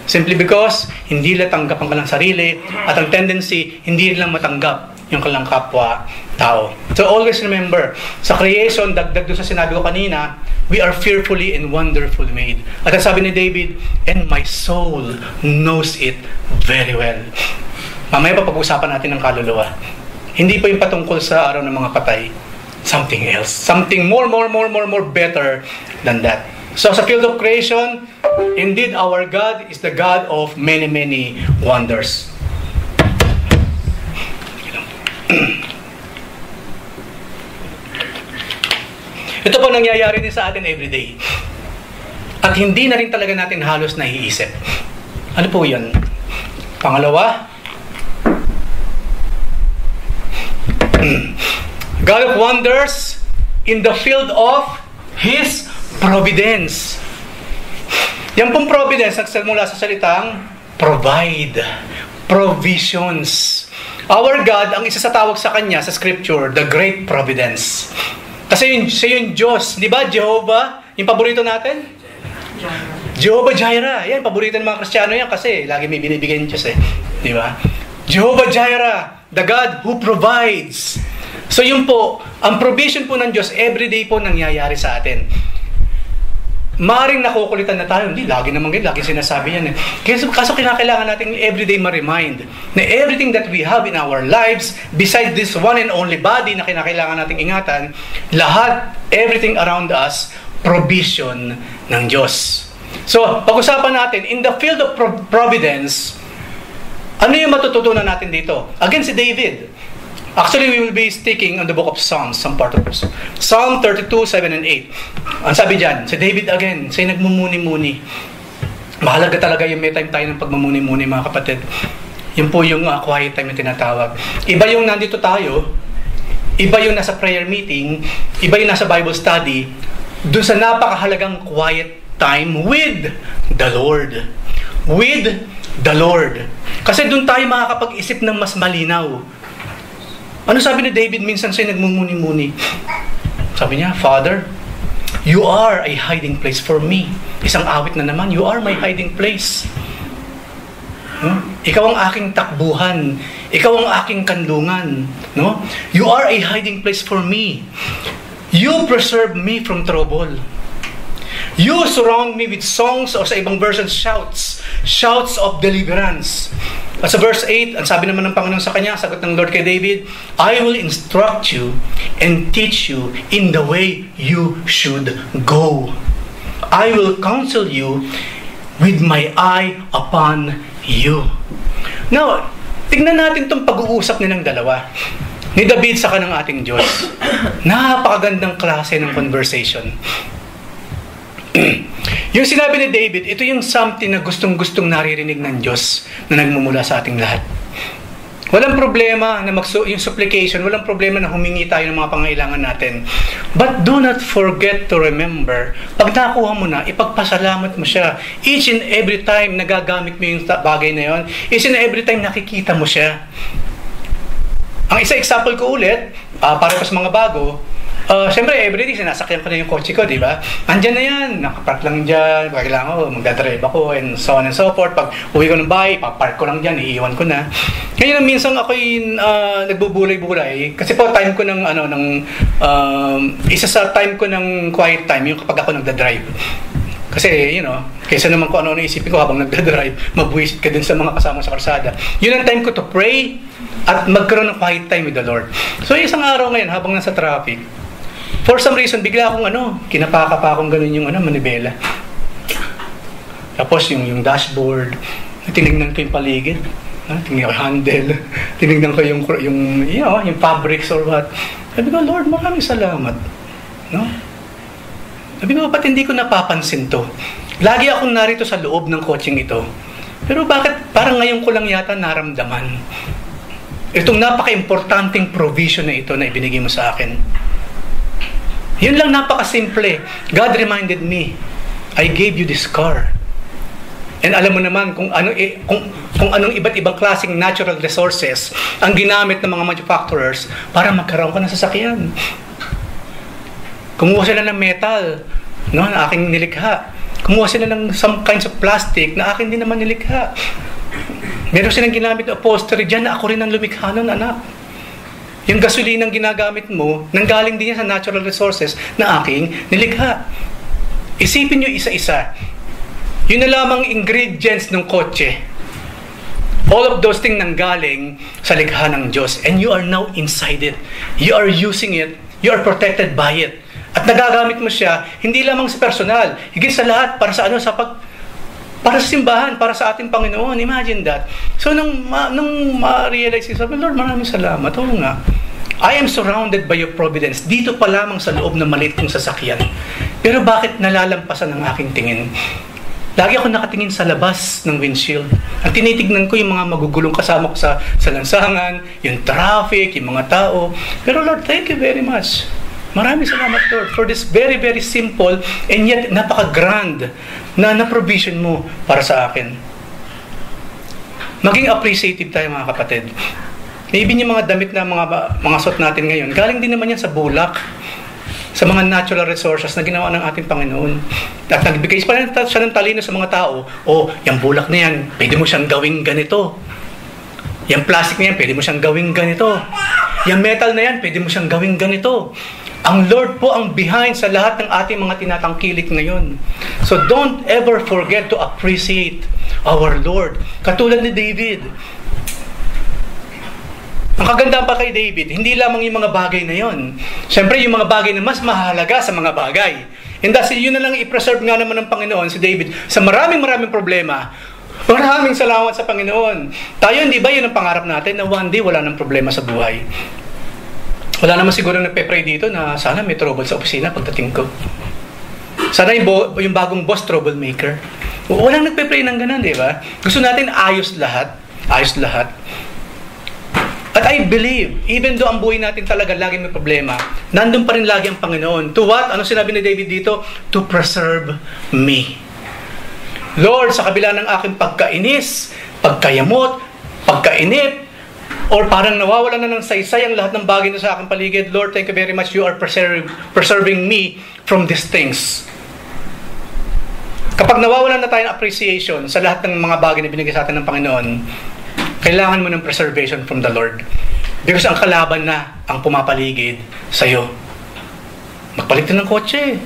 Speaker 1: Simply because, hindi nila tanggap ang kanilang sarili at ang tendency, hindi nilang matanggap yung kanilang kapwa-tao. So always remember, sa creation, dagdag doon sa sinabi ko kanina, we are fearfully and wonderfully made. At ang sabi ni David, and my soul knows it very well. Mamaya pa pag-usapan natin ng kaluluwa. Hindi po yung patungkol sa araw ng mga patay. Something else. Something more better than that. So sa field of creation, indeed our God is the God of many wonders. Ito po nangyayari din sa atin everyday. At hindi na rin talaga natin halos naiisip. Ano po yan? Pangalawa, God of wonders in the field of His providence. Yan pong providence, nagsimula sa salitang provide, provisions. Our God, ang isa sa tawag sa Kanya sa Scripture, the great providence. Kasi siya yung Diyos, di ba? Jehovah, yung paborito natin? Jehovah Jireh. Yan, paborito ng mga Kristiyano yan kasi lagi may binibigay ng Diyos Di ba? Jehovah Jireh, the God who provides. So yun po, ang provision po ng Diyos, everyday po nangyayari sa atin. Maring nakukulitan na tayo, hindi, lagi naman ganyan, lagi sinasabi yan Kaso kinakailangan natin everyday ma-remind na everything that we have in our lives, besides this one and only body na kinakailangan nating ingatan, lahat, everything around us, provision ng Diyos. So, pag-usapan natin, in the field of providence, ano yung matututunan natin dito? Again, si David. Actually, we will be sticking on the book of Psalms, some part of it. Psalm 32, 7 and 8. Ang sabi dyan, si David again, siya nagmumuni-muni. Mahalaga talaga yung may time tayo ng pagmumuni-muni, mga kapatid. Yun po yung quiet time na tinatawag. Iba yung nandito tayo, iba yung nasa prayer meeting, iba yung nasa Bible study, dun sa napakahalagang quiet time with the Lord. With the Lord. Kasi doon tayo makakapag-isip ng mas malinaw. Ano sabi ni David? Minsan siya nagmumuni-muni. Sabi niya, Father, you are a hiding place for me. Isang awit na naman, you are my hiding place. Ikaw ang aking takbuhan. Ikaw ang aking kandungan. No? You are a hiding place for me. You preserve me from trouble. You surround me with songs, o sa ibang versions, shouts of deliverance. At sa verse 8, ang sabi naman ng Panginoon sa kanya, sagot ng Lord kay David, I will instruct you and teach you in the way you should go. I will counsel you with my eye upon you. Now, tignan natin itong pag-uusap nilang dalawa. Ni David sa kanang ating Diyos. Napakagandang klase ng conversation. Yung sinabi ni David, ito yung something na gustong-gustong naririnig ng Diyos na nagmumula sa ating lahat. Walang problema na yung supplication, walang problema na humingi tayo ng mga pangailangan natin. But do not forget to remember, pag nakuha mo na, ipagpasalamat mo siya. Each and every time nagagamit mo yung bagay na yon, each and every time nakikita mo siya. Ang isa example ko ulit, para sa mga bago, siyempre, everyday, sinasakyan ko na yung kotse ko, di ba? Andyan na yan, nakapark lang dyan, kailangan ko, magdadrive ako, and so on and so forth. Pag uwi ko ng bahay, papark ko lang dyan, iiwan ko na. Ngayon, minsan ako'y nagbubulay-bulay, kasi po, time ko ng, isa sa time ko ng quiet time, yung kapag ako nagdadrive. Kasi, kaysa naman kung ano isipin ko habang nagdadrive, mabuwisit ka din sa mga kasama sa kalsada. Yun ang time ko to pray at magkaroon ng quiet time with the Lord. So, isang araw ngayon, habang nasa traffic, for some reason, bigla akong kinapaka pa akong ganun yung manibela. Tapos yung dashboard, tinignan ko yung paligid, tinignan ko yung handle, tinignan ko yung fabrics or what. Sabi ko, Lord, maraming salamat. No? Sabi ko, ba't hindi ko napapansin to? Lagi akong narito sa loob ng coaching ito. Pero bakit parang ngayon ko lang yata naramdaman itong napaka-importanting provision na ito na ibinigay mo sa akin? Yun lang, napaka-simple. God reminded me, I gave you this car. And alam mo naman kung anong iba't ibang klaseng natural resources ang ginamit ng mga manufacturers para magkaroon ka ng sasakyan. Kumuha sila ng metal, no, na aking nilikha. Kumuha sila ng some kinds of plastic na akin din naman nilikha. Meron silang ginamit na upholstery dyan na ako rin ang lumikha nun, anak. Yung gasolina ang ginagamit mo, nanggaling din yan sa natural resources na aking nilikha. Isipin nyo isa-isa. Yun na lamang ingredients ng kotse. All of those things nanggaling sa likha ng Diyos. And you are now inside it. You are using it. You are protected by it. At nagagamit mo siya, hindi lamang sa personal, higit sa lahat, para sa para sa simbahan, para sa ating Panginoon. Imagine that. So, nung ma-realize ko, sabi, Lord, maraming salamat. Oo nga. I am surrounded by your providence. Dito pa lamang sa loob ng maliit kong sasakyan. Pero bakit nalalampasan ang aking tingin? Lagi ako nakatingin sa labas ng windshield. Ang tinitignan ko yung mga magugulong kasama ko sa lansangan, yung traffic, yung mga tao. Pero Lord, thank you very much. Maraming salamat, Lord, for this very, very simple and yet napaka-grand na provision mo para sa akin. Maging appreciative tayo, mga kapatid. Maybe yung mga damit na mga suot natin ngayon, galing din naman yan sa bulak, sa mga natural resources na ginawa ng ating Panginoon. At nagbigay pa siya ng talino sa mga tao, yung bulak na yan, pwede mo siyang gawing ganito. Yung plastic na yan, pwede mo siyang gawing ganito. Yung metal na yan, pwede mo siyang gawing ganito. Ang Lord po ang behind sa lahat ng ating mga tinatangkilik ngayon. So don't ever forget to appreciate our Lord. Katulad ni David. Ang kagandaan pa kay David, hindi lamang yung mga bagay na yon. Siyempre, yung mga bagay na mas mahalaga sa mga bagay. And thus, yun na lang i-preserve nga naman ng Panginoon si David sa maraming problema. Maraming salamat sa Panginoon. Tayo, hindi ba yun ang pangarap natin na one day wala nang problema sa buhay? Wala naman siguro nagpe-pray dito na sana may trouble sa opisina pagdating ko. Sana yung bagong boss troublemaker. Walang nagpe-pray ng ganun, di ba? Gusto natin ayos lahat. Ayos lahat. At I believe, even though ang buhay natin talaga laging may problema, nandun pa rin lagi ang Panginoon. To what? Ano sinabi ni David dito? To preserve me. Lord, sa kabila ng aking pagkainis, pagkayamot, pagkainip, or parang nawawala na ng saysay ang lahat ng bagay na sa aking paligid, Lord, thank you very much. You are preserving me from these things. Kapag nawawalan na tayo ng appreciation sa lahat ng mga bagay na binigay sa atin ng Panginoon, kailangan mo ng preservation from the Lord. Because ang kalaban na ang pumapaligid sa'yo. Magpalit ng kotse.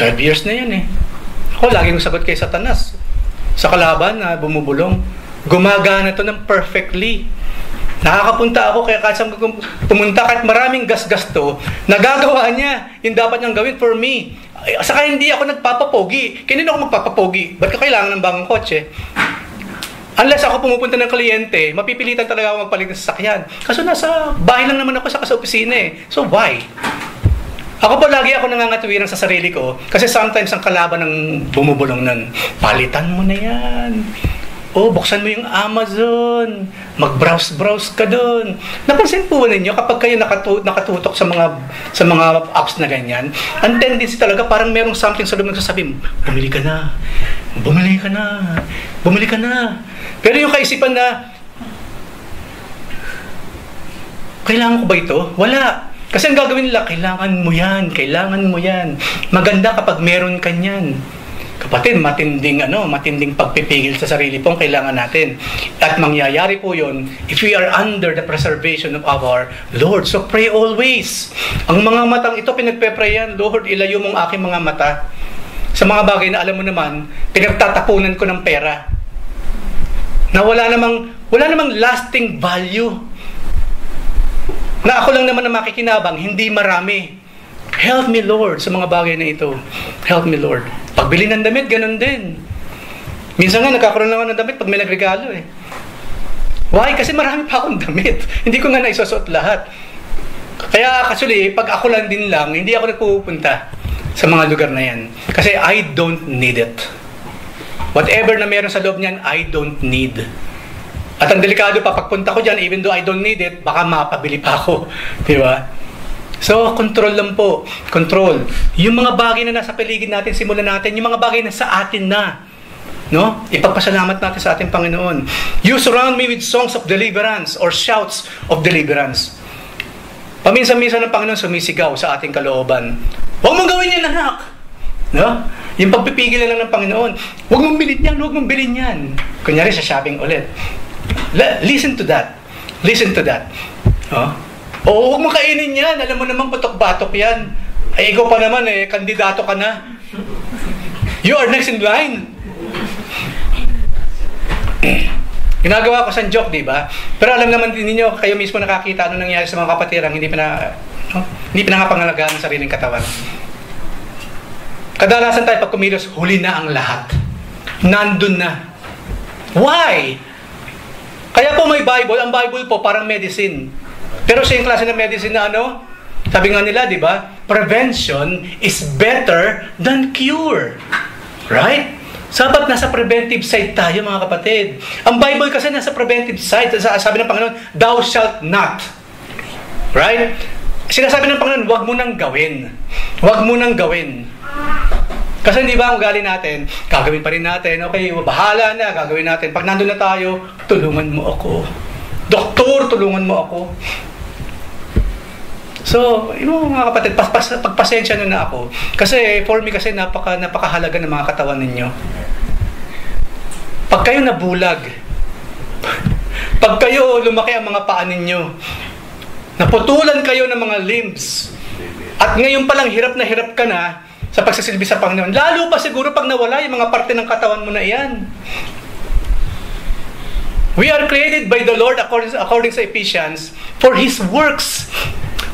Speaker 1: 12 years na yan eh. Ako, laging sagot kay Satanas. Sa kalaban na bumubulong. Gumagana to ng perfectly. Nakakapunta ako kaya kahit saan pumunta, kahit maraming gas-gas to, nagagawa niya yung dapat niyang gawin for me. Saka hindi ako nagpapapogi. Kanino ako magpapapogi? Ba't ka kailangan ng bagong kotse? Unless ako pumupunta ng kliyente, mapipilitan talaga ako magpalit ng sasakyan. Kaso nasa bahay lang naman ako sa opisina eh. So why? Ako po lagi ako nangangatuwiran sa sarili ko kasi sometimes ang kalaban ng bumubulong nun, palitan mo na yan. Buksan mo yung Amazon. Mag-browse ka doon. Napansin po ninyo kapag kayo nakatutok sa mga apps na ganyan, ang tendency talaga parang merong something sa loob nagsasabi, bumili ka na. Bumili ka na. Bumili ka na. Pero yung kaisipan na, kailangan ko ba ito? Wala. Kasi ang gagawin nila, kailangan mo yan. Kailangan mo yan. Maganda kapag meron ka yan. Kapatid, matinding pagpipigil sa sarili po ang kailangan natin. At mangyayari po yun if we are under the preservation of our Lord. So pray always. Ang mga matang ito pinagpe-prayan, Lord, ilayo mong aking mga mata sa mga bagay na alam mo naman, pinagtatapunan ko ng pera. Na wala namang lasting value. Na ako lang naman na makikinabang, hindi marami. Help me, Lord, sa mga bagay na ito. Help me, Lord. Pagbili ng damit, ganun din. Minsan nga, nagkakaroon naman ng damit pag may nagregalo eh. Why? Kasi marami pa akong damit. Hindi ko nga naisusuot lahat. Kaya actually, pag ako lang din lang, hindi ako nagpupunta sa mga lugar na yan. Kasi I don't need it. Whatever na meron sa loob niyan, I don't need. At ang delikado pa, pagpunta ko dyan, even though I don't need it, baka mapabili pa ako. Di ba? So, control lang po. Control. Yung mga bagay na nasa paligid natin, simulan natin, yung mga bagay na sa atin na. No? Ipagpasalamat natin sa ating Panginoon. You surround me with songs of deliverance or shouts of deliverance. Paminsan-minsan ng Panginoon sumisigaw sa ating kalooban. Huwag mong gawin yan, anak! No? Yung pagpipigil na lang ng Panginoon. Huwag mong bilhin yan, huwag mong bilhin yan. Kunyari sa shopping ulit. Listen to that. Listen to that. O huwag mong kainin yan. Alam mo naman, patok-batok yan. Ay, ikaw pa naman, kandidato ka na. You are next in line. Ginagawa ko sa joke, di ba? Pero alam naman din ninyo, kayo mismo nakakita ano nangyari sa mga kapatirang hindi pinangapangalagaan ng sariling katawan. Kadalasan tayo pag kumilos, huli na ang lahat. Nandun na. Why? Kaya po may Bible. Ang Bible po parang medicine. Pero siya yung klase ng medicine na ano? Sabi nga nila, di ba? Prevention is better than cure. Right? Sapat nasa preventive side tayo, mga kapatid. Ang Bible kasi nasa preventive side. Sabi ng Panginoon, thou shalt not. Right? Sinasabi ng Panginoon, huwag mo nang gawin. Huwag mo nang gawin. Kasi hindi ba ang ugali natin, gagawin pa rin natin, okay, bahala na, gagawin natin. Pag nandun na tayo, tulungan mo ako. Doktor, tulungan mo ako. So, mga kapatid, pagpasensya na ako. Kasi, for me kasi, napakahalaga ng mga katawan ninyo. Pag kayo nabulag, pag kayo lumaki ang mga paa ninyo, naputulan kayo ng mga limbs, at ngayon palang hirap na hirap ka na sa pagsasilbi sa Panginoon, lalo pa siguro pag nawala yung mga parte ng katawan mo na iyan. We are created by the Lord according sa Ephesians for His works.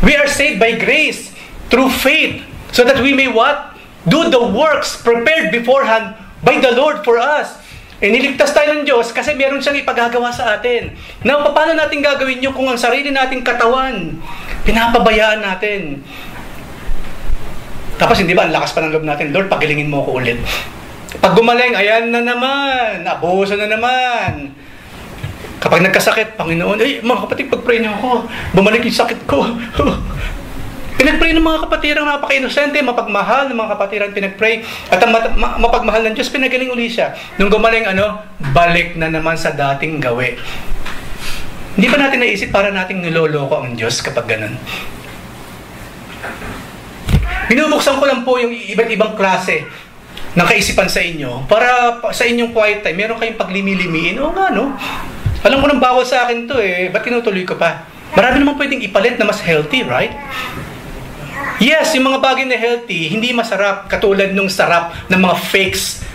Speaker 1: We are saved by grace through faith so that we may what? Do the works prepared beforehand by the Lord for us. Niligtas tayo ng Diyos kasi meron siyang ipagagawa sa atin. Now, paano natin gagawin yun kung ang sarili nating katawan pinapabayaan natin? Tapos hindi ba, ang lakas pa ng loob natin, Lord, pagalingin mo ako ulit. Pag gumaling, ayan na naman, abuso na naman. Kapag nagkasakit, Panginoon, mga kapatid, pag-pray niyo ako, bumalik yung sakit ko. Pinag-pray ng mga kapatirang napaka-inosente, mapagmahal ng mga kapatirang pinag-pray. At ang mapagmahal ng Diyos, pinagaling uli siya. Nung gumaling, balik na naman sa dating gawi. Hindi ba natin naisip para nating niloloko ang Diyos kapag ganun? Binubuksan ko lang po yung iba't ibang klase ng kaisipan sa inyo para sa inyong quiet time, meron kayong paglimi-limiin. Oo nga, no? Alam ko nang bawal sa akin to ba't tinutuloy ko pa? Marami naman pwedeng ipalit na mas healthy, right? Yes, yung mga bagay na healthy, hindi masarap katulad nung sarap ng mga fakes.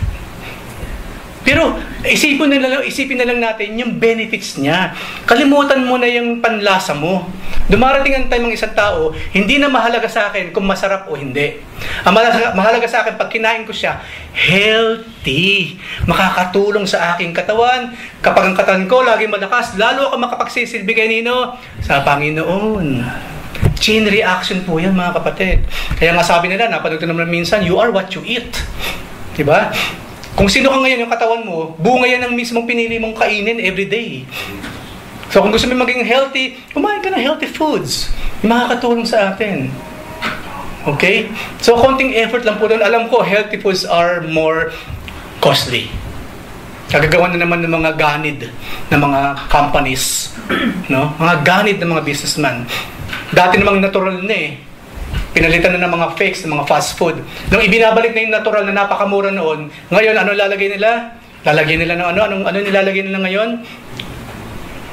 Speaker 1: Pero isipin na lang natin yung benefits niya. Kalimutan mo na yung panlasa mo. Dumarating ang time ng isang tao, hindi na mahalaga sa akin kung masarap o hindi. Ang mahalaga sa akin, pag kinain ko siya, healthy. Makakatulong sa aking katawan. Kapag ang katawan ko laging malakas, lalo ako makapagsisilbi kay Nino sa Panginoon. Chain reaction po yan, mga kapatid. Kaya nga sabi nila, napanood ko naman minsan, you are what you eat. Diba? Kung sino ka ngayon yung katawan mo, bunga yan ang mismong pinili mong kainin everyday. So kung gusto mo maging healthy, kumain ka ng healthy foods. Yung makakatulong sa atin. Okay? So konting effort lang po doon. Alam ko, healthy foods are more costly. Kagagawa na naman ng mga ganid ng mga companies. No? Mga ganid ng mga businessman. Dati namang natural na pinalitan na ng mga fakes, ng mga fast food. Nung ibinabalik na yung natural na napakamura noon, ngayon, ano lalagay nila? Lalagay nila ng ano nilalagay nila ngayon?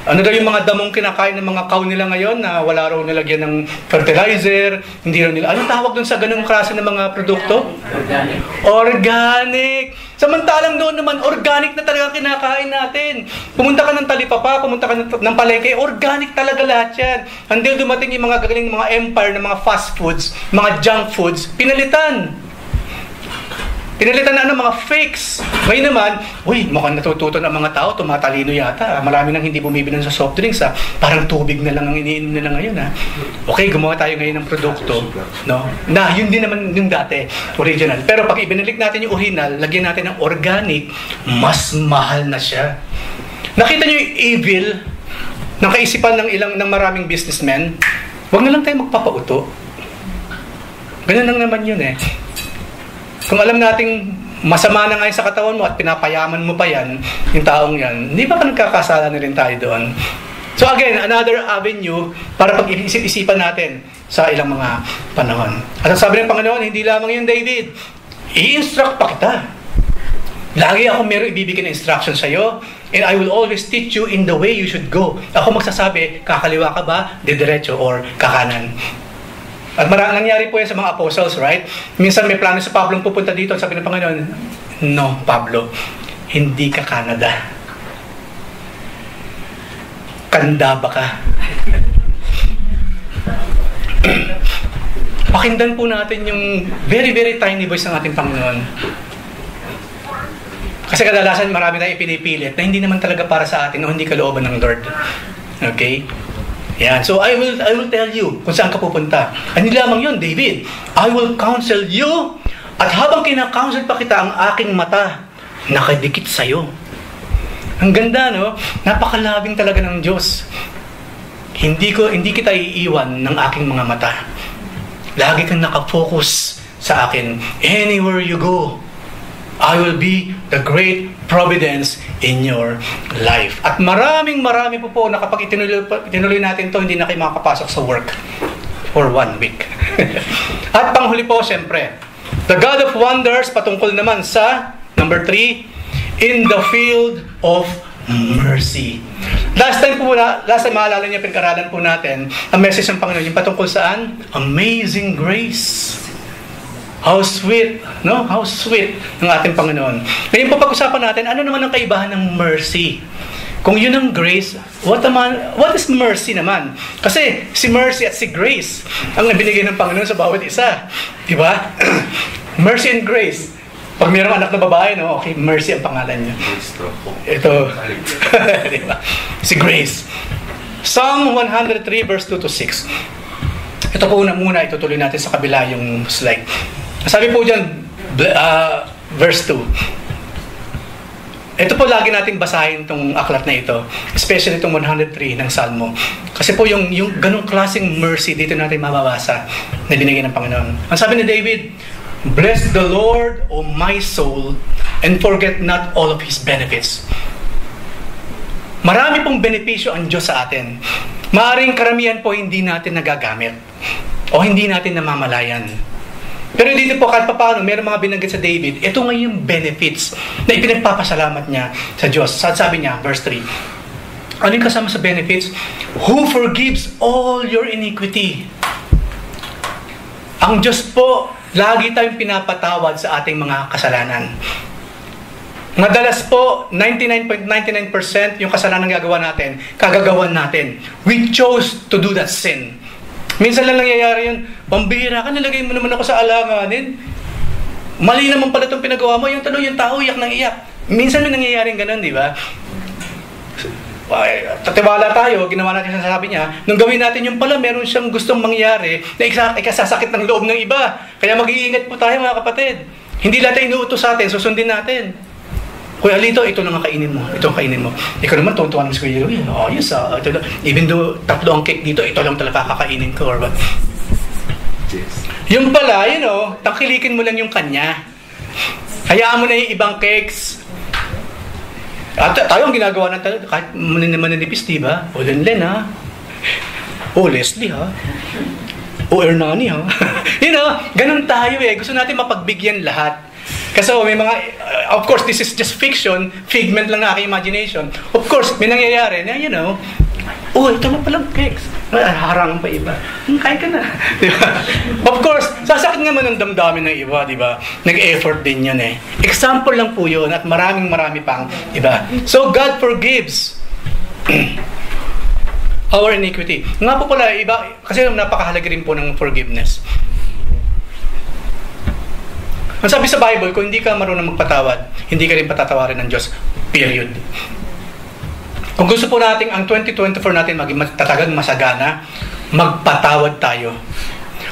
Speaker 1: Ano daw yung mga damong kinakain ng mga cow nila ngayon na wala raw nilagyan ng fertilizer, hindi raw nila. Anong tawag dun sa ganung klase ng mga produkto?
Speaker 2: Organic.
Speaker 1: Organic! Samantalang doon naman, organic na talaga kinakain natin. Pumunta ka ng Talipapa, pumunta ka ng palengke, organic talaga lahat yan. Until dumating yung mga gagaling mga empire ng mga fast foods, mga junk foods, pinalitan. Pinalitan na ng mga fakes. Ngayon naman, mukhang natututo ng mga tao, tumatalino yata. Marami nang hindi bumibili sa soft drinks. Parang tubig na lang ang iniinom nila ngayon. Okay, gumawa tayo ngayon ng produkto. No? Na, yun din naman yung dati, original. Pero pag ibinalik natin yung original, lagyan natin ng organic, mas mahal na siya. Nakita niyo yung evil ng kaisipan ng maraming businessmen? Huwag na lang tayo magpapauto. Ganun lang naman yun . Kung alam nating masama na ngayon sa katawan mo at pinapayaman mo pa yan, yung taong yan, hindi ba nagkakasala na rin tayo doon? So again, another avenue para pag-isip-isipan natin sa ilang mga panahon. At ang sabi ng Panginoon, hindi lamang yun, David, i-instruct pa kita. Lagi ako meron ibibigay na instruction sa iyo, and I will always teach you in the way you should go. Ako magsasabi, kakaliwa ka ba, didiretso, or kakanan. At nangyari po yan sa mga apostles, right? Minsan may plano sa Pablo pupunta dito, sabi ng Panginoon, no, Pablo, hindi ka Canada. Kandaba ka. Pakinggan po natin yung very, very tiny voice ng ating Panginoon. Kasi kadalasan marami tayong ipinipilit na hindi naman talaga para sa atin o hindi kalooban ng Lord. Okay? Yan. So I will tell you kung saan ka pupunta. Hindi lamang yun, David. I will counsel you, at habang kinakounsel pa kita, ang aking mata nakadikit sa'yo. Ang ganda, no? Napakalabing talaga ng Diyos. Hindi kita iiwan ng aking mga mata. Lagi kang nakafocus sa akin. Anywhere you go, I will be the great providence in your life. At marami po na kapag itinuloy natin to, hindi na kayo makakapasok sa work for 1 week. At panghuli po, siyempre, the God of wonders, patungkol naman sa number 3, in the field of mercy. Last time maalala niyo, pinag-aralan po natin ang message ng Panginoon, yung patungkol saan? Amazing grace. How sweet, no? How sweet ng ating Panginoon. Ngayon po pag-usapan natin, ano naman ang kaibahan ng mercy? Kung yun ang grace, what is mercy naman? Kasi si mercy at si grace ang nabinigay ng Panginoon sa bawat isa. Di ba? Mercy and grace. Pag mayroong anak na babae, no? Okay, mercy ang pangalan niya. Ito. Di ba? Si grace. Psalm 103 verse 2 to 6. Ito po muna, itutuloy natin sa kabila yung slide. Sabi po dyan, verse 2. Ito po lagi nating basahin itong aklat na ito. Especially itong 103 ng Salmo. Kasi po yung ganong klaseng mercy dito natin mababasa na binigay ng Panginoon. Ang sabi ni David, bless the Lord, O my soul, and forget not all of His benefits. Marami pong benepisyo ang Diyos sa atin. Maaring karamihan po hindi natin nagagamit o hindi natin namamalayan. Pero dito po kahit paano, mayroong mga binanggit sa David, ito nga yung benefits na ipinagpapasalamat niya sa Diyos. Sabi niya, verse 3, ano yung kasama sa benefits? Who forgives all your iniquity. Ang Diyos po, lagi tayong pinapatawad sa ating mga kasalanan. Madalas po, 99.99% yung kasalanan gagawa natin, kagagawan natin. We chose to do that sin. Minsan lang nangyayari yun, pambihira ka, nilagay mo naman ako sa alanganin. Mali naman pala itong pinagawa mo, yung tao iyak ng iyak. Minsan may nangyayaring ganun, di ba? Tatiwala tayo, ginawa natin sa sabi niya, nung gawin natin yung pala, meron siyang gustong mangyari na ikasasakit ng loob ng iba. Kaya mag-iingat po tayo mga kapatid. Hindi lahat tayo inuutos sa atin, susundin natin. Kuya Lito, ito lang ang kainin mo. Ito ang kainin mo. Ikaw naman, tuntuan mo si Kuya Lito. Oh, yes, ito lang. Even though 3 ang cake dito, ito lang talaga kakainin ko. Or what? Yes. Yung pala, tangkilikin mo lang yung kanya. Hayaan mo na yung ibang cakes. At tayo ang ginagawa ng talaga, kahit maninipis, diba? O Lenlen, ha? O Leslie, ha? O Ernani, ha? Ganun tayo eh. Gusto natin mapagbigyan lahat. Kasi may mga, of course, this is just fiction, figment lang na aking imagination. Of course, may nangyayari na, ito lang palang cakes. Harangan pa iba. Kain ka na. Diba? Of course, sasakit naman ang damdamin ng iba, diba? Nag-effort din yan eh. Example lang po yun at marami pang iba. So, God forgives our iniquity. Nga po pala, iba, kasi napakahalaga rin po ng forgiveness. Ang sabi sa Bible, kung hindi ka marunong magpatawad, hindi ka rin patatawarin ng Diyos. Period. Kung gusto po natin ang 2024 natin maging tatagang masagana, magpatawad tayo.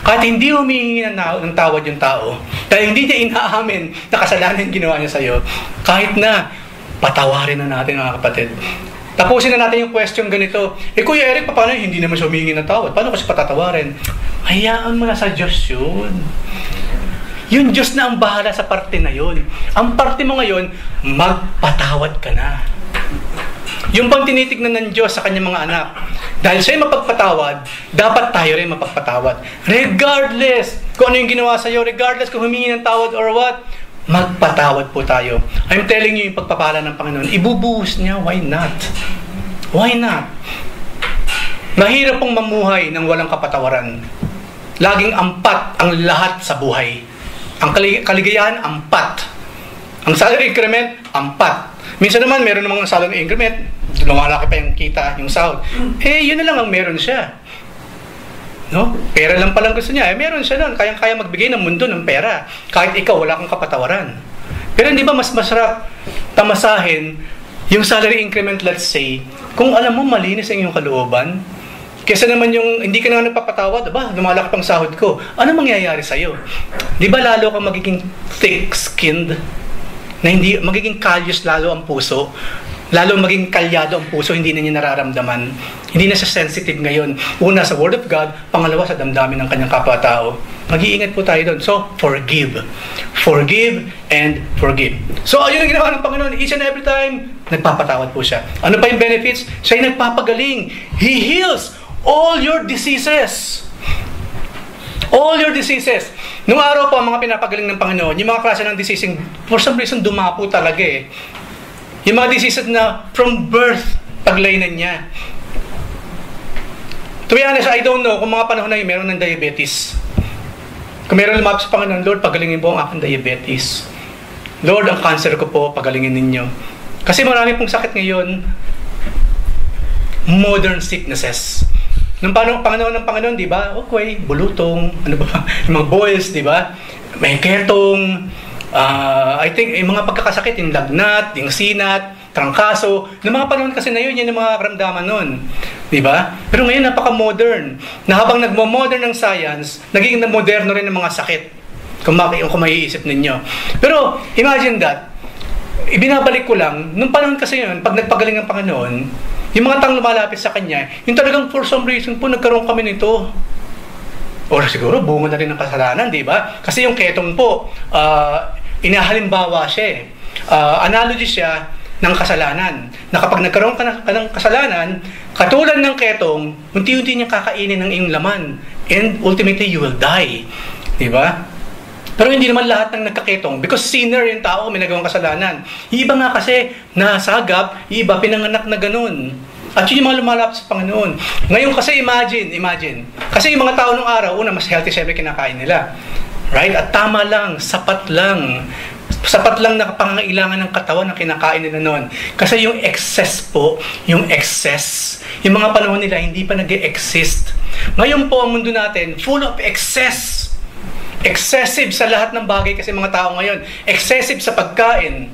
Speaker 1: Kahit hindi humihingi ng tawad yung tao, dahil hindi niya inaamin na kasalanan yung ginawa niya sa'yo, kahit na patawarin na natin mga kapatid. Tapusin na natin yung question ganito, Kuya Eric, paano hindi naman siya humihingi ng tawad? Paano kasi patatawarin? Hayaan mo na sa Diyos yun. Yung Diyos na ang bahala sa parte na yun. Ang parte mo ngayon, magpatawad ka na. Yung pang tinitignan ng Diyos sa kanyang mga anak. Dahil siya'y mapagpatawad, dapat tayo rin mapagpatawad. Regardless kung ano yung ginawa sa'yo, regardless kung humingi ng tawad or what, magpatawad po tayo. I'm telling you, yung pagpapala ng Panginoon, ibubuhos niya, why not? Why not? Mahirap pong mamuhay ng walang kapatawaran. Laging ampat ang lahat sa buhay. Ang kaligayahan, ampat. Ang salary increment, ampat. Minsan naman, meron namang salary increment, lumalaki pa yung kita, yung sahod. Yun na lang ang meron siya. No? Pera lang palang gusto niya. Meron siya nun. Kayang-kaya magbigay ng mundo ng pera. Kahit ikaw, wala kang kapatawaran. Pero hindi ba mas masarap tamasahin yung salary increment, let's say, kung alam mo malinis ang iyong kalooban? Kesa naman yung hindi ka na nagpapatawad, lumalaki pang sahod ko. Ano mangyayari sa'yo? Di ba lalo kang magiging thick-skinned? Na hindi, magiging kalyos lalo ang puso? Lalo maging kalyado ang puso, hindi na niya nararamdaman. Hindi na siya sensitive ngayon. Una sa Word of God, pangalawa sa damdamin ng kanyang kapwa-tao. Mag-iingat po tayo doon. So, forgive. Forgive and forgive. So, ayun ang ginawa ng Panginoon. Each and every time, nagpapatawad po siya. Ano pa yung benefits? Siya'y nagpapagaling. He heals all your diseases. All your diseases. Nung araw po, ang mga pinapagaling ng Panginoon, yung mga klase ng diseasing, for some reason, dumapo talaga eh. Yung mga diseases na from birth, paglainan niya. To be honest, I don't know kung mga panahon na yun, meron ng diabetes. Kung meron lumapit sa Panginoon, Lord, pagalingin po ang aking diabetes. Lord, ang cancer ko po, pagalingin ninyo. Kasi marami pong sakit ngayon, modern sicknesses. Nung Panginoon ng Panginoon, di ba? Okay, bulutong, ano ba? Yung mga boils, di ba? May ketong, I think, yung mga pagkakasakit, yung lagnat, yung sinat, trangkaso, noong mga panahon kasi na yun, yan yung mga karamdaman nun. Di ba? Pero ngayon, napaka-modern. Na habang nagmo-modern ng science, naging moderno rin ng mga sakit. Kung maiisip ninyo. Pero, imagine that, ibinabalik ko lang, nung panahon kasi yun, pag nagpagaling ng Panginoon, yung mga taong lumalapit sa Kanya, yung talagang for some reason po, nagkaroon kami nito. O siguro, bunga na rin ng kasalanan, di ba? Kasi yung ketong po, inahalimbawa siya. Analogy siya ng kasalanan. Na kapag nagkaroon ka ng kasalanan, katulad ng ketong, unti-unti niyang kakainin ng iyong laman. And ultimately, you will die. Di ba? Pero hindi naman lahat ng nagkaketong because sinner yung tao, may nagawang kasalanan. Yung iba nga kasi nasagap, yung iba pinanganak na ganun. At yun yung mga lumalapit sa Panginoon. Ngayon kasi imagine. Kasi yung mga tao nung araw, una, mas healthy syempre kinakain nila. Right? At tama lang, sapat lang. Sapat lang na pangangailangan ng katawan na kinakain nila noon. Kasi yung excess, yung mga panahon nila hindi pa nag-e-exist. Ngayon po ang mundo natin, full of excess. Excessive sa lahat ng bagay kasi mga tao ngayon. Excessive sa pagkain.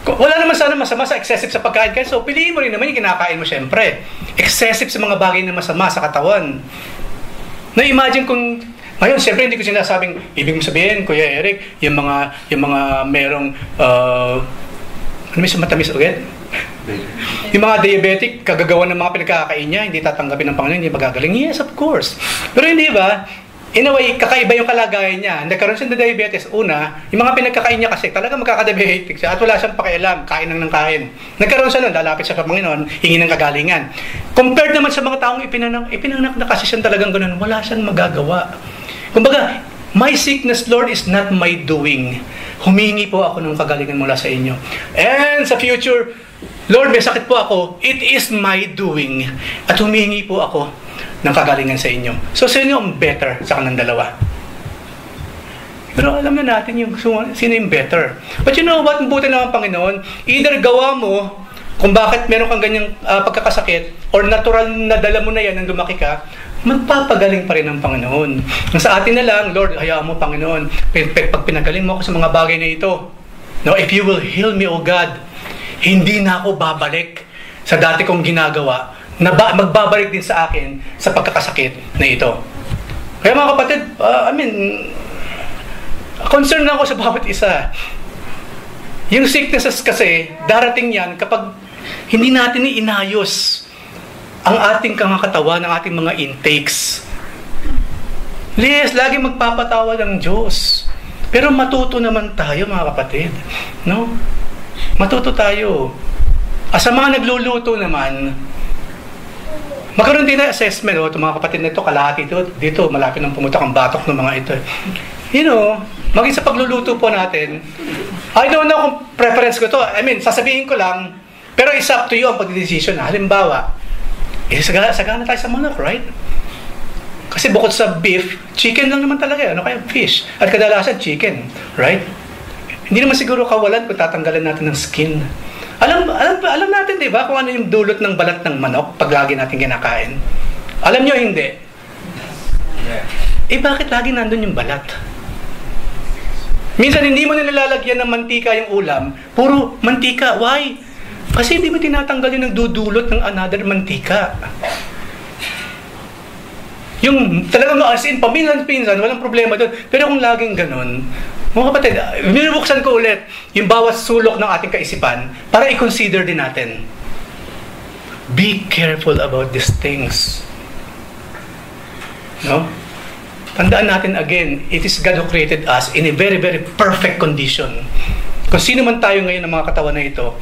Speaker 1: Wala naman sana masama sa excessive sa pagkain. Kaya so, piliin mo rin naman yung kinakain mo syempre. Excessive sa mga bagay na masama sa katawan. Na-imagine kung ngayon, siyempre hindi ko sinasabing, ibig mong sabihin, Kuya Eric, yung mga merong, ano may matamis ulit? Yung mga diabetic, kagagawa ng mga pinagkakain niya, hindi tatanggapin ng Panginoon, hindi magagaling. Yes, of course. Pero hindi ba? In a way, kakaiba yung kalagayan niya. Nagkaroon siya ng diabetes. Una, yung mga pinagkakain niya kasi talaga magkakadiabetic siya at wala siyang pakialam, kain ng kain. Nagkaroon siya nun, lalapit siya sa Panginoon, hingi ng kagalingan. Compared naman sa mga taong ipinanak na kasi siya talagang ganun, wala siyang magagawa. Kumbaga, my sickness, Lord, is not my doing. Humingi po ako ng kagalingan mula sa inyo. And sa future, Lord, may sakit po ako, it is my doing. At humingi po ako ng kagalingan sa inyo. So, sino yung better sa kanang dalawa? Pero alam na natin sino yung better. But you know what? Buti naman, Panginoon, either gawa mo kung bakit meron kang ganyang pagkakasakit or natural na dala mo na yan nang lumaki ka, magpapagaling pa rin ng Panginoon. Sa atin na lang, Lord, hayaan mo, Panginoon, pag pinagaling mo ako sa mga bagay na ito, no, if you will heal me, O God, hindi na ako babalik sa dati kong ginagawa na magbabalik din sa akin sa pagkakasakit na ito. Kaya mga kapatid, concern na ako sa bawat isa. Yung sicknesses kasi, darating yan kapag hindi natin inayos ang ating katawan, ang ating mga intakes. Yes, lagi magpapatawad ang Diyos. Pero matuto naman tayo, mga kapatid. No? Matuto tayo. Sa mga nagluluto naman, magkaroon din na assessment. Itong mga kapatid na ito, kalahati dito, malapit ng pumutok ang batok ng mga ito. Maging sa pagluluto po natin, I don't know kung preference ko to. Sasabihin ko lang, pero it's up to you ang pagdidesisyon. Halimbawa, sagana tayo sa manok, right? Kasi bukod sa beef, chicken lang naman talaga. Ano kaya? Fish. At kadalasan, chicken. Right? Hindi naman siguro kawalan kung tatanggalan natin ng skin. Alam natin, di ba, kung ano yung dulot ng balat ng manok pag lagi natin kinakain? Alam nyo, hindi. Bakit lagi nandun yung balat? Minsan, hindi mo nilalagyan ng mantika yung ulam. Puro mantika. Why? Kasi hindi mo tinatanggal yung nagdudulot ng another mantika. Yung talagang as in, paminsan-pinsan, walang problema doon. Pero kung laging ganun, mga kapatid, binubuksan ko ulit yung bawat sulok ng ating kaisipan para i-consider din natin. Be careful about these things. No? Tandaan natin again, it is God who created us in a very, very perfect condition. Kung sino man tayo ngayon ng mga katawan na ito,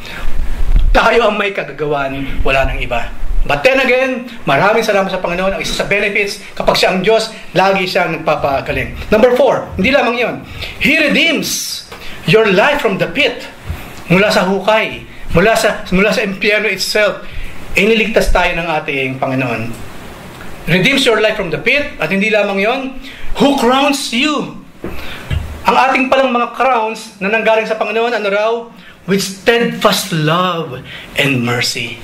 Speaker 1: tayo ang may kagagawan, wala nang iba. But then again, maraming salamat sa Panginoon. Ang isa sa benefits, kapag siya ang Diyos, lagi siyang nagpapagaling. Number 4, hindi lamang yon. He redeems your life from the pit. Mula sa hukay, mula sa impyerno itself, iniligtas tayo ng ating Panginoon. Redeems your life from the pit. At hindi lamang yon, who crowns you. Ang ating palang mga crowns na nanggaling sa Panginoon, ano raw? With steadfast love and mercy.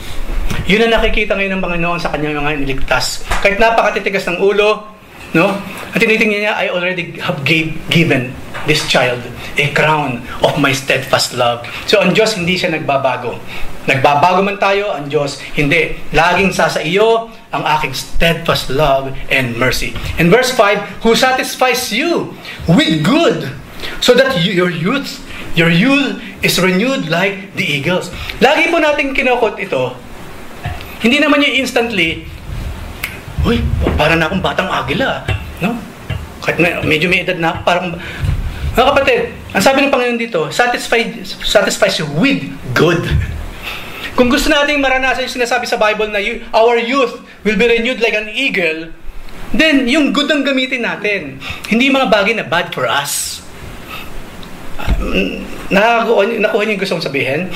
Speaker 1: Yun ang nakikita ngayon ng Panginoon sa kanyang mga niligtas. Kahit napakatitigas ng ulo, no? At tinitingnan niya, I already have given this child a crown of my steadfast love. So ang Diyos, hindi siya nagbabago. Nagbabago man tayo, ang Diyos, hindi. Laging sa iyo ang aking steadfast love and mercy. In verse 5, who satisfies you with good, so that your youth is renewed like the eagles. Lagi po natin kinukot ito. Hindi naman yung instantly, uy, para na akong batang agila. No? Kahit medyo may edad na, parang, mga kapatid, ang sabi ng Panginoon dito, satisfies you with good. Kung gusto nating maranasan yung sinasabi sa Bible na our youth will be renewed like an eagle, then yung good ang gamitin natin. Hindi mga bagay na bad for us. Nakuha niyo yung gusto kong sabihin?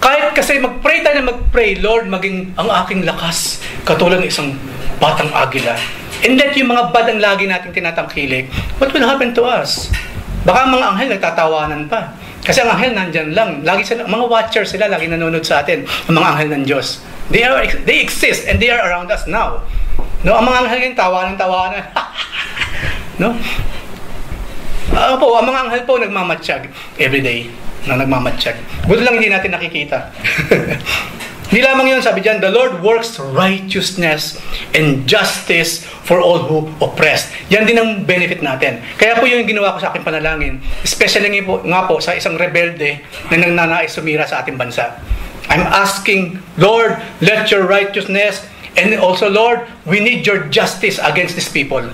Speaker 1: Kahit kasi mag-pray tayo na mag-pray, Lord, maging ang aking lakas, katulad ng isang batang agila. And let yung mga bad ang lagi natin tinatangkilik, what will happen to us? Baka ang mga anghel nagtatawanan pa. Kasi ang anghel nandyan lang. Lagi sila, mga watchers sila, lagi nanonood sa atin, ang mga anghel ng Diyos. They exist and they are around us now. No, ang mga anghel ngayon, tawanan. No? Ang mga anghel po nagmamatsyag everyday. Nagmamatsyag. Buti lang hindi natin nakikita. Hindi lamang yun, sabi dyan, the Lord works righteousness and justice for all who oppressed. Yan din ang benefit natin. Kaya po yung ginawa ko sa aking panalangin, especially nga po sa isang rebelde na nananais sumira sa ating bansa. I'm asking, Lord, let your righteousness, and also, Lord, we need your justice against these people.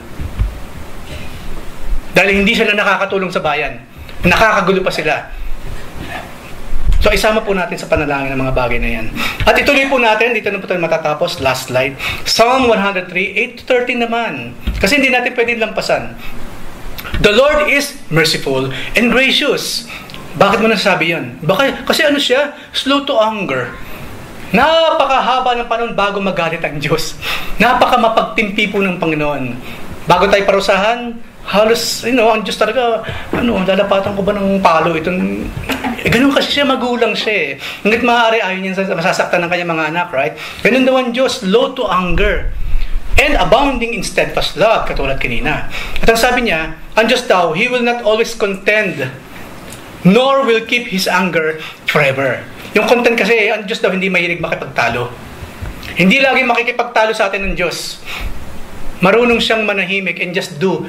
Speaker 1: Dahil hindi sila nakakatulong sa bayan. Nakakagulo pa sila. So, isama po natin sa panalangin ng mga bagay na yan. At ituloy po natin, dito na po tayo matatapos, last slide. Psalm 103, 8-13 naman. Kasi hindi natin pwede lampasan. The Lord is merciful and gracious. Bakit mo nasasabi yan? Kasi ano siya? Slow to anger. Napakahaba ng panahon bago magalit ang Diyos. Napakamapagtimpi po ng Panginoon. Bago tayo parusahan, halos, ang Diyos talaga, lalapatan ko ba ng palo itong... ganun kasi siya, magulang siya eh. Hanggat maaari, ayaw niya masasaktan ng kanyang mga anak, right? Ganun daw ang Diyos, slow to anger, and abounding in steadfast love, katulad kanina. At ang sabi niya, ang Diyos daw, He will not always contend, nor will keep His anger forever. Yung content kasi, ang Diyos daw hindi mahilig makipagtalo. Hindi lagi makikipagtalo sa atin ng Diyos. Marunong siyang manahimik and just do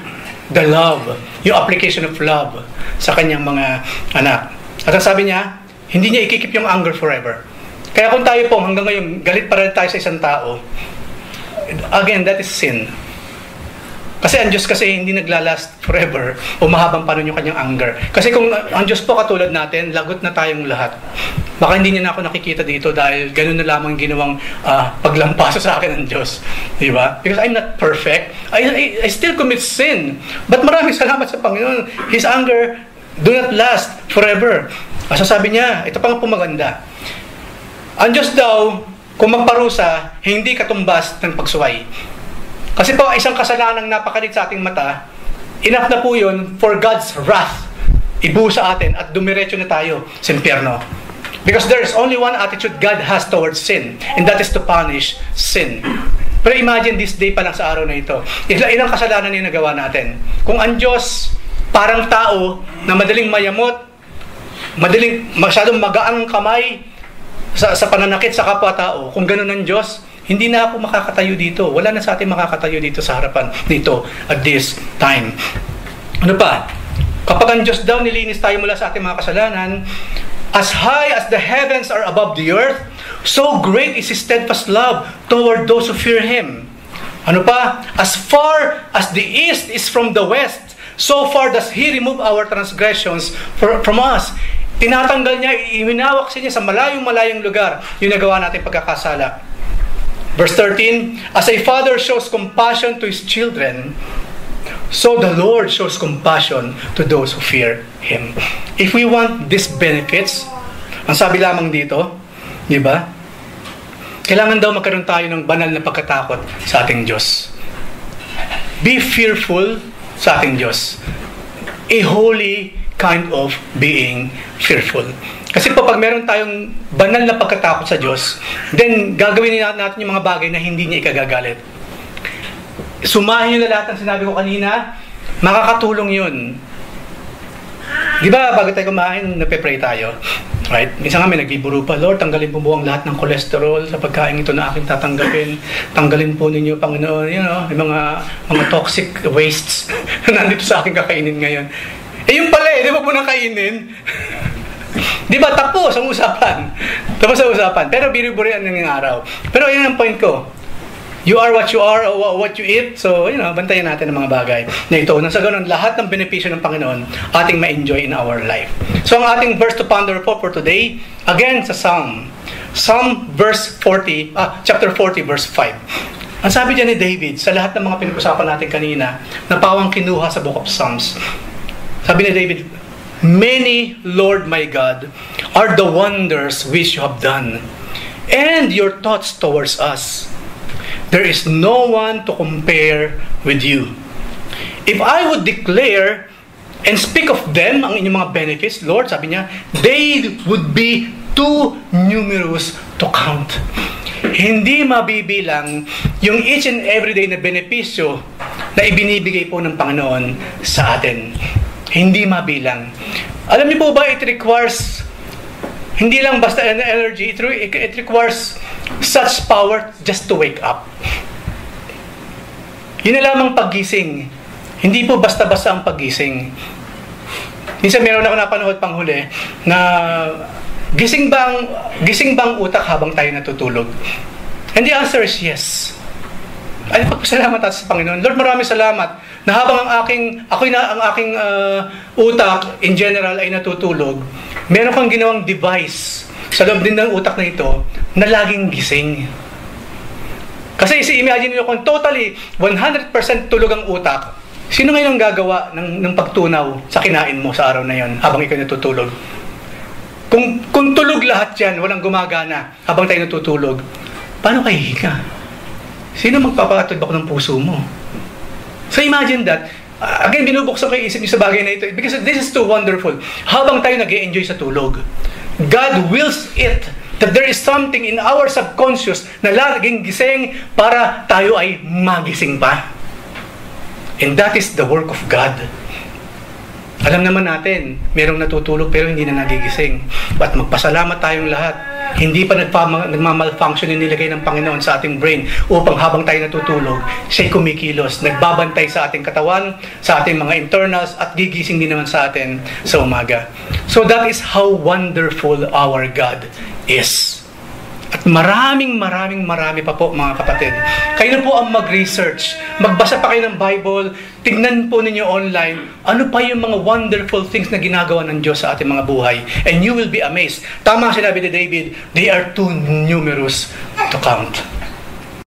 Speaker 1: the love, yung application of love sa kanyang mga anak. At ang sabi niya, hindi niya ikikip yung anger forever. Kaya kung tayo po hanggang ngayon, galit pa rin tayo sa isang tao, again, that is sin. Kasi ang Diyos kasi hindi naglalast forever o mahabang panahon yung kanyang anger. Kasi kung ang Diyos po katulad natin, lagot na tayong lahat. Baka hindi niya na ako nakikita dito dahil ganun na lamang ginawang paglampaso sa akin ng Diyos. Di ba? Because I'm not perfect. I still commit sin. But maraming salamat sa Panginoon. His anger do not last forever. Sasabi niya, ito pa nga maganda. Ang Diyos daw, kung magparusa, hindi katumbas ng pagsuway. Kasi po, isang kasalanang napakalit sa ating mata, enough na po yun for God's wrath ibuo sa atin at dumiretso na tayo sa impyerno. Because there is only one attitude God has towards sin, and that is to punish sin. Pero imagine this day pa lang sa araw na ito, ilang kasalanan yung nagawa natin. Kung ang Diyos, parang tao na madaling mayamot, masyadong magaang kamay sa pananakit sa kapwa-tao, kung gano'n ang Diyos, hindi na ako makakatayo dito. Wala na sa atin makakatayo dito sa harapan nito at this time. Ano pa? Kapag ang Diyos daw nilinis tayo mula sa ating mga kasalanan, as high as the heavens are above the earth, so great is His steadfast love toward those who fear Him. Ano pa? As far as the east is from the west, so far does He remove our transgressions from us. Tinatanggal niya, iminawak siya sa malayong lugar yung nagawa natin pagkakasala. Verse 13, as a father shows compassion to his children, so the Lord shows compassion to those who fear Him. If we want these benefits, ang sabi lamang dito, di ba? Kailangan daw magkaroon tayo ng banal na pagkatakot sa ating Diyos. Be fearful sa ating Diyos. A holy kind of being fearful. Kasi po pag meron tayong banal na pagkatakot sa Diyos, then gagawin natin yung mga bagay na hindi niya ikagagalit. Sumahin niyo na lahat ng sinabi ko kanina, makakatulong yun. Di ba, bago tayo kumain, nagpe-pray tayo. Right? Minsan nga may nagbibiro pa, Lord, tanggalin po ang lahat ng cholesterol sa pagkain ito na aking tatanggapin. Tanggalin po ninyo, Panginoon, yung mga toxic wastes na nandito sa aking kakainin ngayon. Yung pala di ba po nang kainin? Di ba, tapos ang usapan. Tapos ang usapan. Pero biri-burian ng araw. Pero yun ang point ko. You are what you are, or what you eat. So, bantayan natin ang mga bagay na ito. Nang sa ganun, lahat ng benepisyo ng Panginoon ating ma-enjoy in our life. So, ang ating verse to ponder for today, again sa Psalm. Psalm chapter 40, verse 5. Ang sabi diyan ni David, sa lahat ng mga pinag-usapan natin kanina, na pawang kinuha sa Book of Psalms. Sabi ni David, many, Lord my God, are the wonders which you have done, and your thoughts towards us. There is no one to compare with you. If I would declare and speak of them, ang inyong mga benefits, Lord, sabi niya, they would be too numerous to count. Hindi mabibilang yung each and everyday na benepisyo na ibinibigay po ng Panginoon sa atin. Hindi mabilang. Alam niyo po ba, it requires, hindi lang basta energy, it requires such power just to wake up. Yun na lamang paggising. Hindi po basta-basta ang paggising. Minsan meron ako napanood panghuli na gising bang utak habang tayo natutulog? And the answer is yes. Ay, pagpasalamat natin sa Panginoon. Lord, maraming salamat na habang ang aking utak in general ay natutulog, meron kang ginawang device sa loob din ng utak na ito na laging gising. Kasi imagine niyo kung totally 100% tulog ang utak, sino ngayon ang gagawa ng pagtunaw sa kinain mo sa araw na yon habang ikaw natutulog? Kung tulog lahat yan, walang gumagana habang tayo natutulog, paano kayo higa? Sino magpapatubak ng puso mo? So imagine that. Again, binubuksan ko yung isip niyo sa bagay na ito because this is too wonderful. Habang tayo nag-e-enjoy sa tulog, God wills it that there is something in our subconscious na laging gising para tayo ay magising pa. And that is the work of God. Alam naman natin, merong natutulog pero hindi na nagigising. At magpasalamat tayong lahat. Hindi pa nagmamalfunction yung nilagay ng Panginoon sa ating brain upang habang tayo natutulog, siya'y kumikilos, nagbabantay sa ating katawan, sa ating mga internals, at gigising din naman sa atin sa umaga. So that is how wonderful our God is. At Marami pa po mga kapatid. Kayo na po ang mag-research. Magbasa pa kayo ng Bible. Tignan po ninyo online. Ano pa yung mga wonderful things na ginagawa ng Diyos sa ating mga buhay. And you will be amazed. Tama ang sinabi ni David, they are too numerous to count.